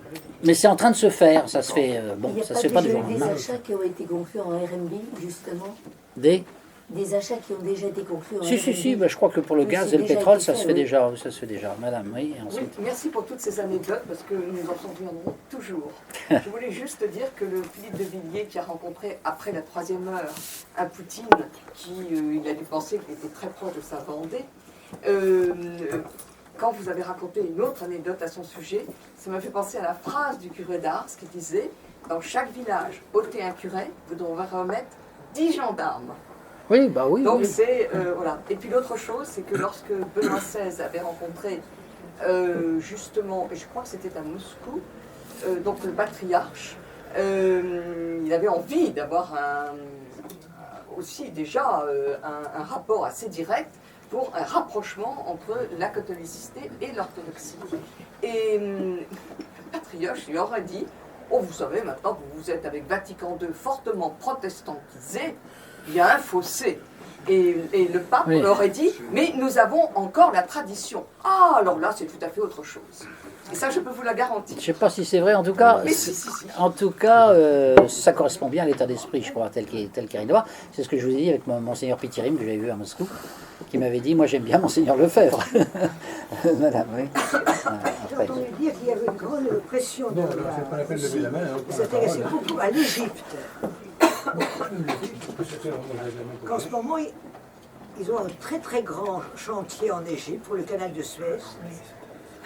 Mais c'est en train de se faire, ça se fait, Il n'y a ça pas se fait pas du déjà jour au eu des lendemain. achats qui ont été conclus en RMB, justement? Des achats qui ont déjà été conclus en RMB? Si, je crois que pour le Oui, gaz c'est et le déjà pétrole, été ça fait, se fait oui. déjà, ça se fait déjà. Madame, oui, et Oui, ensuite. merci pour toutes ces anecdotes parce que nous en souviendrons toujours. Je voulais juste dire que le Philippe de Villiers qui a rencontré après la 3e heure un Poutine qui il a dû penser qu'il était très proche de sa Vendée, quand vous avez raconté une autre anecdote à son sujet, ça m'a fait penser à la phrase du curé d'Ars qui disait « Dans chaque village, ôtez un curé, vous devrez remettre 10 gendarmes ». Oui, bah oui. Donc oui. c'est voilà. Et puis l'autre chose, c'est que lorsque Benoît XVI avait rencontré justement, et je crois que c'était à Moscou, donc le patriarche, il avait envie d'avoir aussi déjà un rapport assez direct pour un rapprochement entre la catholicité et l'orthodoxie. Et le patriarche lui aurait dit, oh vous savez maintenant vous êtes avec Vatican II fortement protestantisé, il y a un fossé. Et le pape Oui. leur aurait dit, mais nous avons encore la tradition. Ah, alors là, c'est tout à fait autre chose. Et ça, je peux vous la garantir. Je ne sais pas si c'est vrai, en tout cas, Mais si. en tout cas ça correspond bien à l'état d'esprit, je crois, tel qu'il vient de voir. C'est ce que je vous ai dit avec Monseigneur Pitirim, que j'avais vu à Moscou, qui m'avait dit, moi j'aime bien Monseigneur Lefebvre. Madame, oui. J'ai entendu dire qu'il y avait une grande pression de Non, alors c'est pas la peine de lever la main. Hein, Ils s'intéressaient beaucoup à l'Égypte. Qu'en ce moment, ils ont un très très grand chantier en Égypte pour le canal de Suez.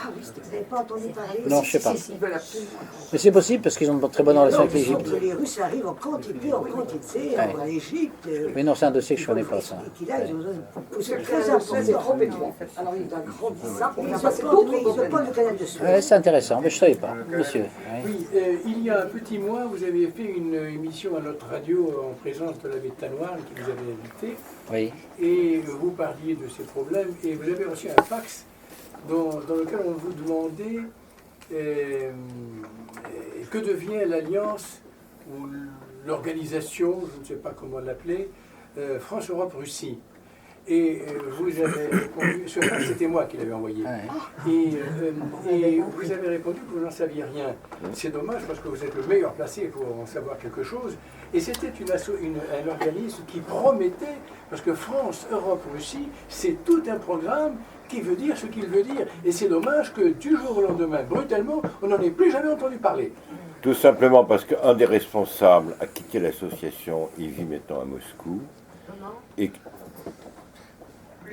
Ah oui, Vous n'avez pas entendu parler? Non, je sais pas. ils veulent absolument. Mais c'est possible parce qu'ils ont de très bonnes relations avec Il semble l'Égypte. que les Russes arrivent en quantité en Égypte. Oui, non, c'est un dossier que je ne connais pas, ça. Et qu'il a, ils ont besoin de Parce pousser que très le Suez est trop important. étroit, en fait. Alors il a grandi ça, on Ils a ont passé pas d'autres ils ont pas domaines. le canal de Suez. Ouais, c'est intéressant, mais je ne savais pas, monsieur. Oui. Oui, il y a un petit mois, vous avez fait une émission à notre radio en présence de l'abbé Tanoir qui vous avait invité. Oui. Et vous parliez de ces problèmes et vous avez reçu un fax dans lequel on vous demandait que devient l'alliance ou l'organisation, je ne sais pas comment l'appeler, France-Europe-Russie. Et vous avez répondu, ce fax c'était moi qui l'avais envoyé. Ouais. Et vous avez répondu que vous n'en saviez rien. C'est dommage parce que vous êtes le meilleur placé pour en savoir quelque chose. Et c'était un organisme qui promettait, parce que France, Europe, Russie, c'est tout un programme qui veut dire ce qu'il veut dire. Et c'est dommage que du jour au lendemain, brutalement, on n'en ait plus jamais entendu parler. Tout simplement parce qu'un des responsables a quitté l'association, il vit maintenant à Moscou. Et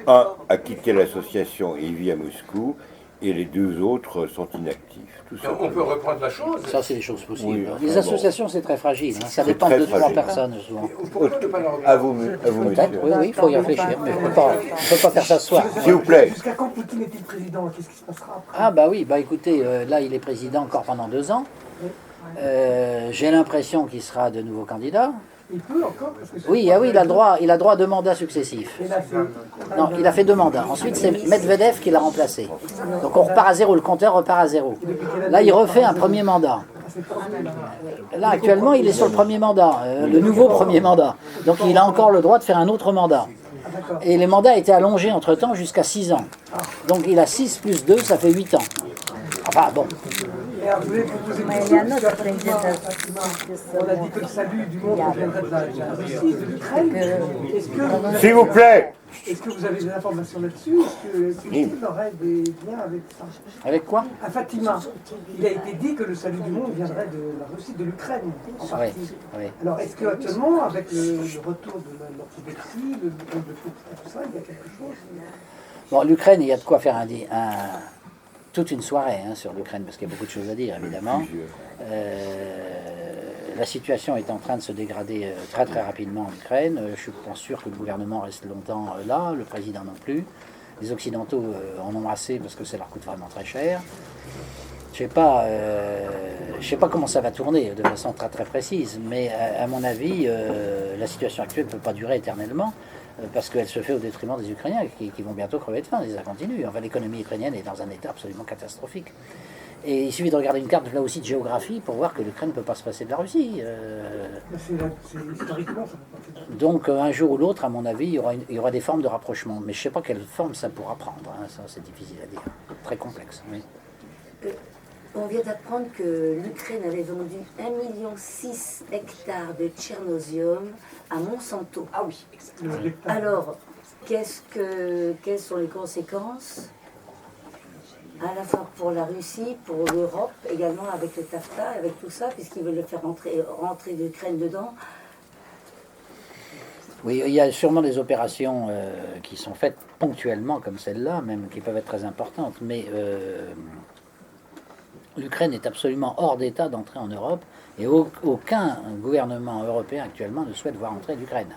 un a quitté l'association et il vit à Moscou. Et les deux autres sont inactifs. Tout On simplement. peut reprendre la chose. Ça, c'est des choses possibles. Oui, Les enfin, associations, c'est très fragile. Hein. Ça C'est dépend très de 2-3 fragile. personnes, souvent. Pourquoi ne pas À vous, Peut-être, monsieur. oui, il faut y réfléchir, mais on ne peut pas faire ça ce soir. S'il vous plaît. Jusqu'à quand Poutine est-il président? Qu'est-ce qui se passera après? Ah bah oui, bah écoutez, là il est président encore pendant 2 ans. J'ai l'impression qu'il sera de nouveau candidat. Il peut encore parce que Oui, ah oui, il a droit à 2 mandats successifs. il a fait. Non, il a fait 2 mandats. Ensuite, c'est Medvedev qui l'a remplacé. Donc on repart à zéro, le compteur repart à zéro. Là, il refait un premier mandat. Là, actuellement, il est sur le premier mandat, le nouveau premier mandat. Donc il a encore le droit de faire un autre mandat. Et les mandats étaient allongés entre-temps jusqu'à 6 ans. Donc il a 6 plus 2, ça fait 8 ans. Enfin bon. alors, je voulais vous poser une Mais question. il y a un autre parce que, président Fatima, on a dit que le salut du monde viendrait de la Russie, de l'Ukraine. S'il vous plaît. Est-ce que vous avez des informations là-dessus? Est-ce que Poutine aurait des liens avec ça? Avec quoi? À Fatima, il a été dit que le salut du monde viendrait de la Russie, de l'Ukraine, en Oui, partie. oui. Alors, est-ce qu'actuellement, avec le retour de l'orthodoxie, le tout ça, il y a quelque chose? Bon, l'Ukraine, il y a de quoi faire toute une soirée hein, sur l'Ukraine, parce qu'il y a beaucoup de choses à dire, évidemment. La situation est en train de se dégrader très très rapidement en Ukraine. Je ne suis pas sûr que le gouvernement reste longtemps là, le président non plus. Les Occidentaux en ont assez parce que ça leur coûte vraiment très cher. Je ne sais pas comment ça va tourner de façon très très précise, mais à mon avis, la situation actuelle ne peut pas durer éternellement parce qu'elle se fait au détriment des Ukrainiens qui vont bientôt crever de faim si ça continue. Enfin, l'économie ukrainienne est dans un état absolument catastrophique. Et il suffit de regarder une carte là aussi de géographie pour voir que l'Ukraine ne peut pas se passer de la Russie. C'est historiquement, ça peut pas faire. Donc un jour ou l'autre, à mon avis, il y aura des formes de rapprochement. Mais je ne sais pas quelle forme ça pourra prendre. Hein. Ça, c'est difficile à dire. Très complexe. Oui. On vient d'apprendre que l'Ukraine avait vendu 1,6 million hectares de tchernosium à Monsanto. Ah oui, exactement. Alors, quelles sont les conséquences à la fois pour la Russie, pour l'Europe, également avec le TAFTA, avec tout ça, puisqu'ils veulent le faire rentrer l'Ukraine dedans? Oui, il y a sûrement des opérations qui sont faites ponctuellement, comme celle-là, même qui peuvent être très importantes, mais l'Ukraine est absolument hors d'état d'entrer en Europe, et aucun gouvernement européen actuellement ne souhaite voir entrer l'Ukraine.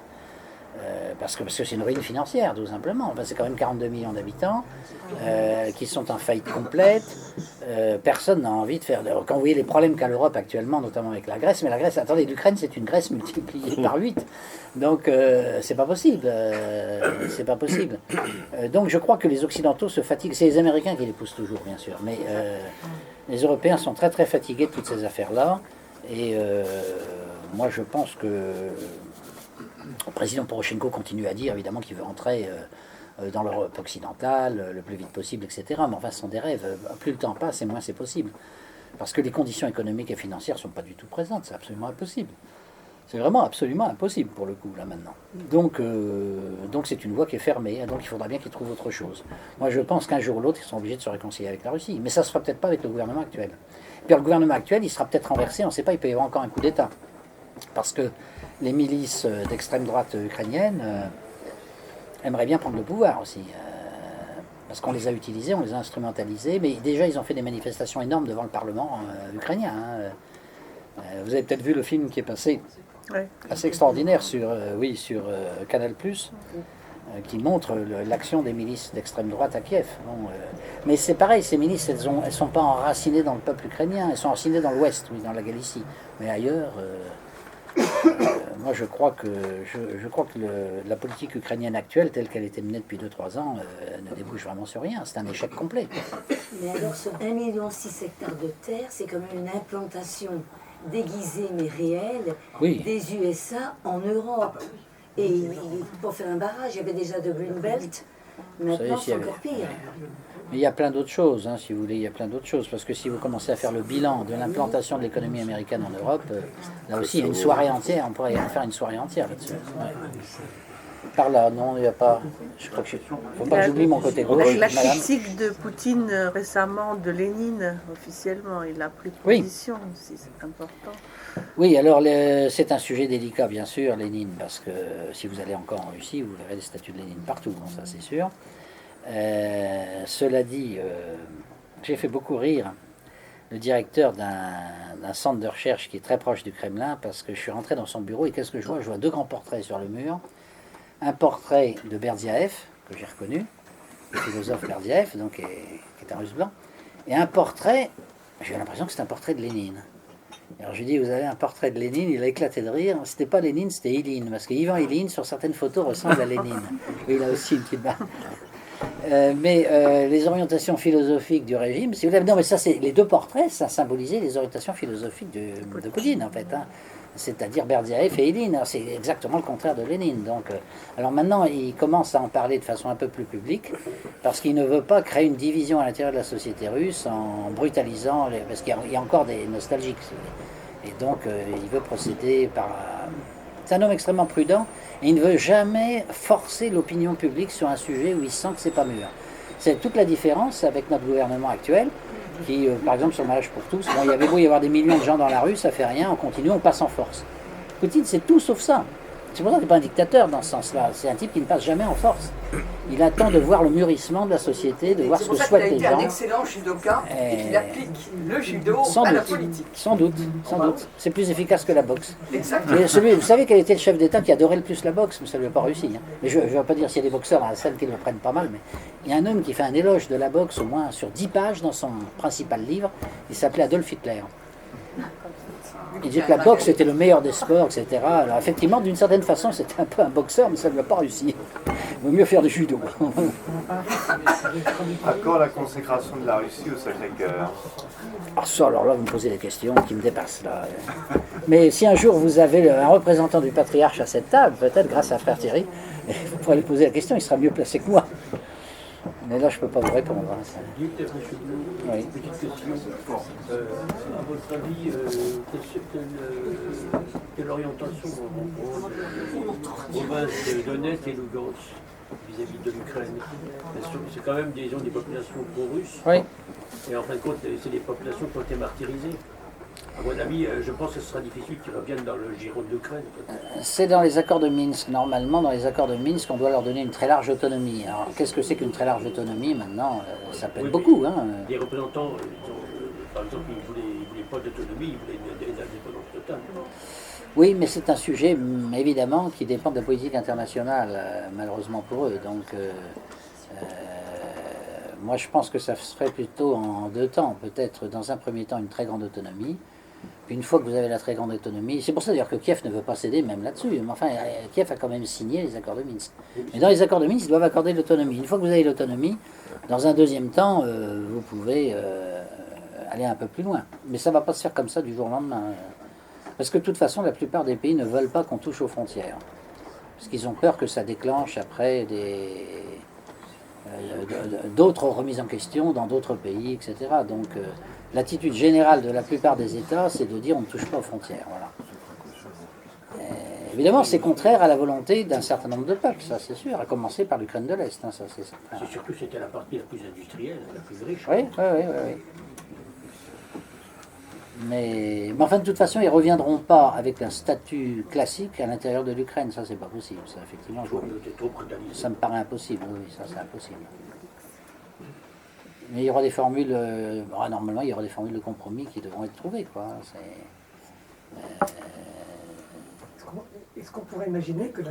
Parce que c'est une ruine financière, tout simplement. Enfin, c'est quand même 42 millions d'habitants qui sont en faillite complète. Personne n'a envie de faire... Quand vous voyez les problèmes qu'a l'Europe actuellement, notamment avec la Grèce, mais la Grèce, attendez, l'Ukraine, c'est une Grèce multipliée par 8. Donc, c'est pas possible. C'est pas possible. Donc, je crois que les Occidentaux se fatiguent. C'est les Américains qui les poussent toujours, bien sûr. Mais les Européens sont très, très fatigués de toutes ces affaires-là. Et moi, je pense que... Le président Poroshenko continue à dire évidemment qu'il veut entrer dans l'Europe occidentale le plus vite possible, etc. Mais enfin, ce sont des rêves. Plus le temps passe et moins c'est possible. Parce que les conditions économiques et financières ne sont pas du tout présentes. C'est absolument impossible. C'est vraiment absolument impossible pour le coup, là maintenant. Donc c'est une voie qui est fermée. Donc il faudra bien qu'ils trouvent autre chose. Moi, je pense qu'un jour ou l'autre, ils seront obligés de se réconcilier avec la Russie. Mais ça ne se fera peut-être pas avec le gouvernement actuel. Puis le gouvernement actuel, il sera peut-être renversé. On ne sait pas, il peut y avoir encore un coup d'État. Parce que les milices d'extrême droite ukrainiennes aimeraient bien prendre le pouvoir aussi. Parce qu'on les a utilisés, on les a instrumentalisés. Mais déjà, ils ont fait des manifestations énormes devant le Parlement ukrainien. Hein. Vous avez peut-être vu le film qui est passé, assez extraordinaire sur Canal+, qui montre l'action des milices d'extrême droite à Kiev. Bon, mais c'est pareil, ces milices, elles ne sont pas enracinées dans le peuple ukrainien. Elles sont enracinées dans l'Ouest, oui, dans la Galicie. Mais ailleurs... moi, je crois que la politique ukrainienne actuelle, telle qu'elle était menée depuis 2-3 ans, ne débouche vraiment sur rien. C'est un échec complet. Mais alors, ce 1,6 million hectares de terre, c'est quand même une implantation déguisée mais réelle des USA en Europe. Et pour faire un barrage, il y avait déjà de Greenbelt. Maintenant, c'est encore pire. Mais il y a plein d'autres choses, hein, si vous voulez, il y a plein d'autres choses. Parce que si vous commencez à faire le bilan de l'implantation de l'économie américaine en Europe, là aussi, il y a une soirée entière, on pourrait en faire une soirée entière là-dessus. Ouais. Par là, non, il n'y a pas... Je crois que il ne faut pas que j'oublie mon côté gauche. La critique de Poutine récemment de Lénine, officiellement, il a pris position aussi, c'est important. Oui, alors c'est un sujet délicat, bien sûr, Lénine, parce que si vous allez encore en Russie, vous verrez des statues de Lénine partout, bon, ça c'est sûr. Cela dit, j'ai fait beaucoup rire le directeur d'un centre de recherche qui est très proche du Kremlin, parce que je suis rentré dans son bureau et qu'est-ce que je vois? Je vois 2 grands portraits sur le mur. Un portrait de Berdyaev, que j'ai reconnu, le philosophe Berdyaev, donc, qui est un russe blanc, et un portrait, j'ai l'impression que c'est un portrait de Lénine. Alors je lui dis, vous avez un portrait de Lénine, il a éclaté de rire. C'était pas Lénine, c'était Iline, parce que Ivan Iline, sur certaines photos, ressemble à Lénine. Et il a aussi une petite barbe. Mais les orientations philosophiques du régime, si vous voulez, non, mais ça, c'est les 2 portraits, ça symbolisait les orientations philosophiques de Poutine, en fait. Hein. c'est-à-dire Berdyaev et Lénine. C'est exactement le contraire de Lénine. Donc, alors maintenant, il commence à en parler de façon un peu plus publique, parce qu'il ne veut pas créer une division à l'intérieur de la société russe en brutalisant, parce qu'il y a encore des nostalgiques. Et donc, il veut procéder par... C'est un homme extrêmement prudent, et il ne veut jamais forcer l'opinion publique sur un sujet où il sent que c'est pas mûr. C'est toute la différence avec notre gouvernement actuel, qui, par exemple, sur le mariage pour tous, bon, il y avait beau y avoir des millions de gens dans la rue, ça fait rien, on continue, on passe en force. Poutine, c'est tout sauf ça. C'est pour ça qu'il n'est pas un dictateur dans ce sens-là. C'est un type qui ne passe jamais en force. Il attend de voir le mûrissement de la société, de voir ce que souhaitent les gens. C'est pour ça qu'il a été un excellent judoka et qu'il applique le judo à la politique. Sans doute, sans doute. C'est plus efficace que la boxe. Exactement. Mais vous savez quel était le chef d'État qui adorait le plus la boxe, mais ça ne lui a pas réussi. Hein. Mais je ne vais pas dire s'il y a des boxeurs dans la salle qui le prennent pas mal, mais il y a un homme qui fait un éloge de la boxe au moins sur 10 pages dans son principal livre. Il s'appelait Adolf Hitler. Il disait que la boxe était le meilleur des sports, etc. Alors effectivement, d'une certaine façon, c'était un peu un boxeur, mais ça ne lui a pas réussi. Il vaut mieux faire du judo. À quand la consécration de la Russie au Sacré-Cœur? Ah ça, alors là, vous me posez des questions qui me dépassent. Là. Mais si un jour vous avez un représentant du patriarche à cette table, peut-être grâce à Frère Thierry, vous pourrez lui poser la question, il sera mieux placé que moi. Mais là, je ne peux pas vous répondre. Oui. Petite question. À votre avis, quelle orientation province de Donetsk et Lugansk vis-à-vis de l'Ukraine? C'est quand même des populations pro-russes. Oui. Et en fin de compte, c'est des populations qui ont été martyrisées. À mon avis, je pense que ce sera difficile qu'ils reviennent dans le giron de l'Ukraine. C'est dans les accords de Minsk. Normalement, dans les accords de Minsk, on doit leur donner une très large autonomie. Alors, qu'est-ce que c'est qu'une très large autonomie maintenant? Ça peut être beaucoup. Hein. Les représentants, par exemple, ils ne voulaient pas d'autonomie, ils voulaient une indépendance totale. Oui, mais c'est un sujet, évidemment, qui dépend de la politique internationale, malheureusement pour eux. Donc, moi, je pense que ça se ferait plutôt en deux temps. Peut-être, dans un premier temps, une très grande autonomie. Puis une fois que vous avez la très grande autonomie, c'est pour ça d'ailleurs que Kiev ne veut pas céder même là-dessus. Mais enfin, Kiev a quand même signé les accords de Minsk. Mais dans les accords de Minsk, ils doivent accorder l'autonomie. Une fois que vous avez l'autonomie, dans un deuxième temps, vous pouvez aller un peu plus loin. Mais ça ne va pas se faire comme ça du jour au lendemain. Parce que de toute façon, la plupart des pays ne veulent pas qu'on touche aux frontières. Parce qu'ils ont peur que ça déclenche après d'autres remises en question dans d'autres pays, etc. Donc l'attitude générale de la plupart des États, c'est de dire on ne touche pas aux frontières. Voilà. Évidemment, c'est contraire à la volonté d'un certain nombre de peuples, ça c'est sûr, à commencer par l'Ukraine de l'Est. Hein, ça, c'est surtout c'était la partie la plus industrielle, la plus riche. Oui. Mais enfin, de toute façon, ils ne reviendront pas avec un statut classique à l'intérieur de l'Ukraine. Ça, c'est pas possible. Ça, effectivement, ça me paraît impossible. Oui, ça, c'est impossible. Mais il y aura des formules... normalement, il y aura des formules de compromis qui devront être trouvées, quoi. Est-ce qu'on pourrait imaginer que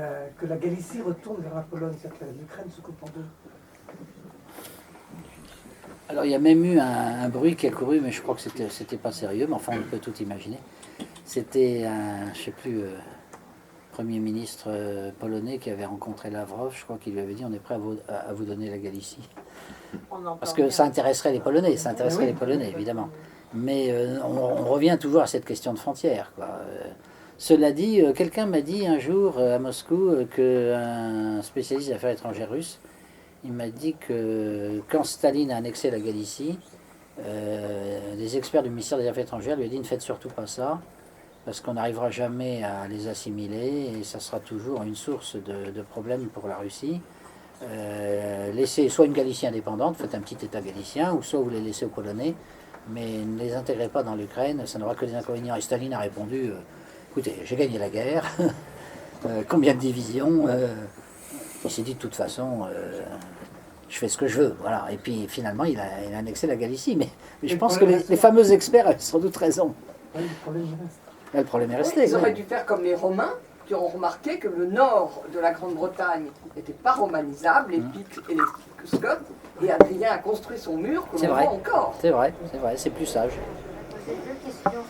la Galicie retourne vers la Pologne, c'est-à-dire que l'Ukraine se coupe en deux? Alors il y a même eu un bruit qui a couru, mais je crois que c'était pas sérieux, mais enfin on peut tout imaginer. C'était un, je sais plus, Premier ministre polonais qui avait rencontré Lavrov, je crois qu'il lui avait dit on est prêt à vous donner la Galicie. Parce que ça intéresserait les Polonais, évidemment. Mais on revient toujours à cette question de frontières, quoi. Cela dit, quelqu'un m'a dit un jour à Moscou qu'un spécialiste des affaires étrangères russes, il m'a dit que quand Staline a annexé la Galicie, les experts du ministère des Affaires étrangères lui ont dit ne faites surtout pas ça, parce qu'on n'arrivera jamais à les assimiler et ça sera toujours une source de problèmes pour la Russie. Laissez soit une Galicie indépendante, faites un petit État galicien, ou soit vous les laissez aux Polonais, mais ne les intégrez pas dans l'Ukraine, ça n'aura que des inconvénients. Et Staline a répondu écoutez, j'ai gagné la guerre, combien de divisions il s'est dit de toute façon, je fais ce que je veux, voilà. Et puis finalement, il a annexé la Galicie. Mais je pense que les fameux experts avaient sans doute raison. Oui, le problème est resté. Ils auraient dû faire comme les Romains, qui ont remarqué que le nord de la Grande-Bretagne n'était pas romanisable, les Pics et les Scots, et Adrien a construit son mur que l'on voit encore. C'est vrai, c'est plus sage.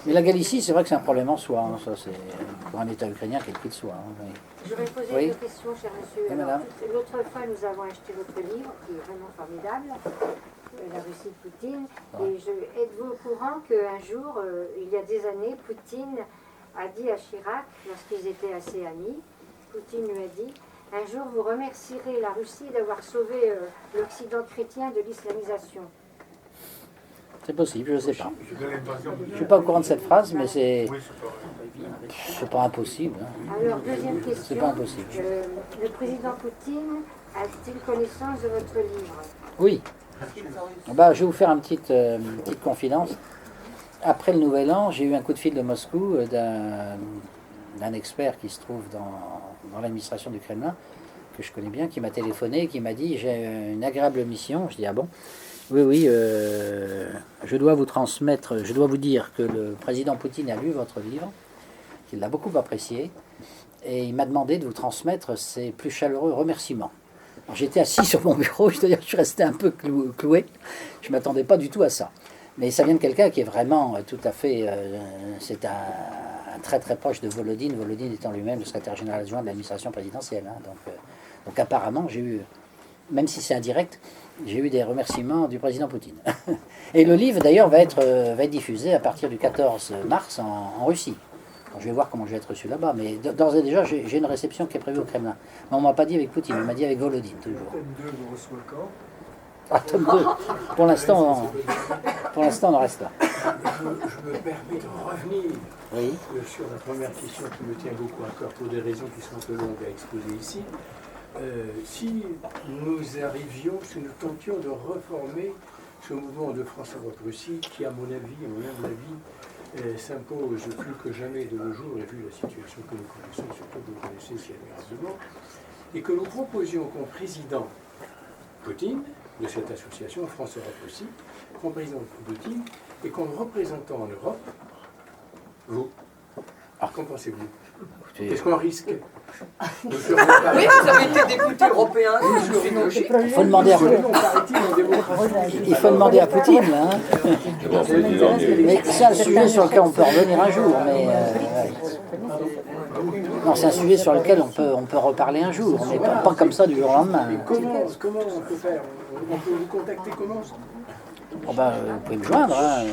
Mais la Galicie, c'est vrai que c'est un problème en soi. Hein. Ça, c'est pour un État ukrainien qui est le prix de soi. Hein. Oui. Je vais poser deux questions, cher monsieur. Oui, l'autre fois, nous avons acheté votre livre, qui est vraiment formidable, La Russie de Poutine. Et êtes-vous au courant qu'un jour, il y a des années, Poutine a dit à Chirac, lorsqu'ils étaient assez amis, Poutine lui a dit « Un jour, vous remercierez la Russie d'avoir sauvé l'Occident chrétien de l'islamisation. » C'est possible, je ne sais pas. Je ne suis pas au courant de cette phrase, mais c'est pas impossible. Hein. Alors, deuxième question. C'est pas impossible. Le président Poutine a-t-il connaissance de votre livre? Oui. Bah, je vais vous faire une petite confidence. Après le Nouvel An, j'ai eu un coup de fil de Moscou d'un expert qui se trouve dans l'administration du Kremlin, que je connais bien, qui m'a téléphoné, qui m'a dit « J'ai une agréable mission ». Je dis « Ah bon ?» Oui, je dois vous transmettre, je dois vous dire que le président Poutine a lu votre livre, qu'il l'a beaucoup apprécié, et il m'a demandé de vous transmettre ses plus chaleureux remerciements. J'étais assis sur mon bureau, je dois dire que je suis resté un peu cloué, je ne m'attendais pas du tout à ça. Mais ça vient de quelqu'un qui est vraiment tout à fait, c'est un très très proche de Volodine, Volodine étant lui-même le secrétaire général adjoint de l'administration présidentielle. Hein. Donc apparemment, j'ai eu, même si c'est indirect, j'ai eu des remerciements du président Poutine. Et le livre, d'ailleurs, va être diffusé à partir du 14 mars en Russie. Alors, je vais voir comment je vais être reçu là-bas, mais d'ores et déjà, j'ai une réception qui est prévue au Kremlin. Mais on ne m'a pas dit avec Poutine, on m'a dit avec Volodine, toujours. Tome 2, vous recevez quand? Ah, tome 2. Pour l'instant, on en reste là. Je me permets de revenir oui. Sur la première question qui me tient beaucoup à cœur pour des raisons qui sont un peu longues à exposer ici. Si nous arrivions, si nous tentions de reformer ce mouvement de France-Europe-Russie qui, à mon avis, à mon humble avis, s'impose plus que jamais de nos jours, et vu la situation que nous connaissons, surtout que vous connaissez si admirablement, et que nous proposions comme président Poutine, de cette association France-Europe-Russie, comme président Poutine, et comme représentant en Europe, vous. Alors, qu'en pensez-vous? Qu'est-ce qu'on risque? Oui, vous avez été député européen. Il faut demander à Poutine. Hein. Mais c'est un sujet sur lequel on peut revenir un jour. Mais non, c'est un sujet sur lequel on peut reparler un jour, mais pas comme ça du jour au lendemain. Comment on peut faire? On peut vous contacter comment? Oh ben, vous pouvez me joindre. Hein.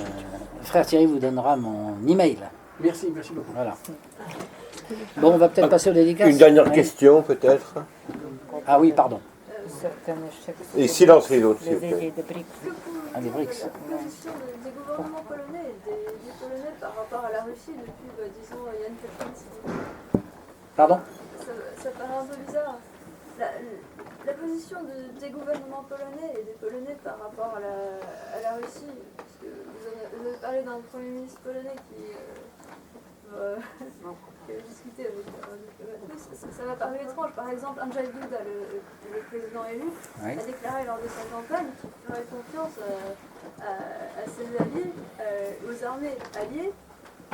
Frère Thierry vous donnera mon email. Merci beaucoup. Voilà. Bon, on va peut-être passer aux dédicaces. Une dernière question, peut-être. Ah oui, pardon. Et silence les autres, s'il vous plaît. Ah, des BRICS. La position des gouvernements polonais et des Polonais par rapport à la Russie depuis, disons, Jan Kaczynski. Pardon? Ça paraît un peu bizarre. La position des gouvernements polonais et des Polonais par rapport à la Russie, parce que vous avez parlé d'un Premier ministre polonais qui a discuté avec ça m'a paru étrange. Par exemple, Andrzej Duda, le président élu, a déclaré lors de sa campagne qu'il ferait confiance à ses alliés, aux armées alliées,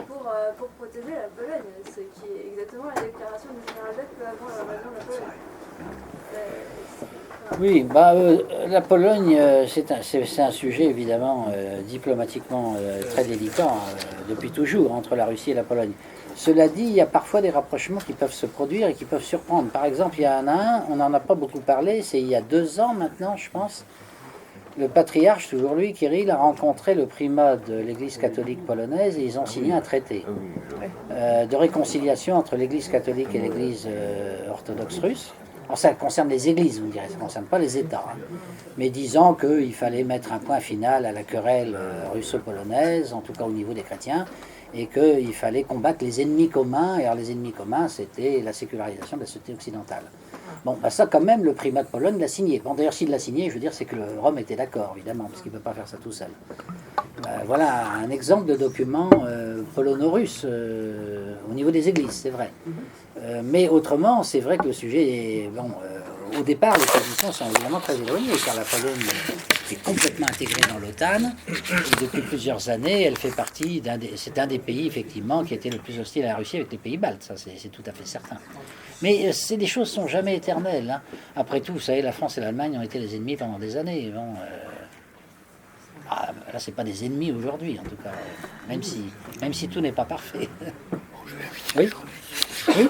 pour protéger la Pologne, ce qui est exactement la déclaration du général Beck peu avant l'invasion de la Pologne. Oui, la Pologne, c'est un sujet évidemment diplomatiquement très délicat depuis toujours entre la Russie et la Pologne. Cela dit, il y a parfois des rapprochements qui peuvent se produire et qui peuvent surprendre. Par exemple, il y en a un, on n'en a pas beaucoup parlé, c'est il y a 2 ans maintenant, je pense, le patriarche, toujours lui, Kirill, a rencontré le primat de l'Église catholique polonaise et ils ont signé un traité de réconciliation entre l'Église catholique et l'Église orthodoxe russe. Alors ça concerne les églises, vous me direz, ça ne concerne pas les États. Hein. Mais disant qu'il fallait mettre un point final à la querelle russo-polonaise, en tout cas au niveau des chrétiens, et qu'il fallait combattre les ennemis communs. Et alors les ennemis communs, c'était la sécularisation de la société occidentale. Bon, ça quand même, le primat de Pologne l'a signé. Bon, d'ailleurs, s'il l'a signé, je veux dire, c'est que le Rome était d'accord, évidemment, parce qu'il ne peut pas faire ça tout seul. Voilà un exemple de document polono-russe au niveau des églises, c'est vrai. Mais autrement, c'est vrai que le sujet est... Bon, au départ, les positions sont évidemment très éloignées, car la Pologne est complètement intégrée dans l'OTAN. Et depuis plusieurs années, elle fait partie c'est un des pays, effectivement, qui était le plus hostile à la Russie avec les pays baltes. Ça, c'est tout à fait certain. Mais des choses ne sont jamais éternelles. Hein. Après tout, vous savez, la France et l'Allemagne ont été les ennemis pendant des années. Bon, là, c'est pas des ennemis aujourd'hui, en tout cas, même si tout n'est pas parfait. Oui. Oui.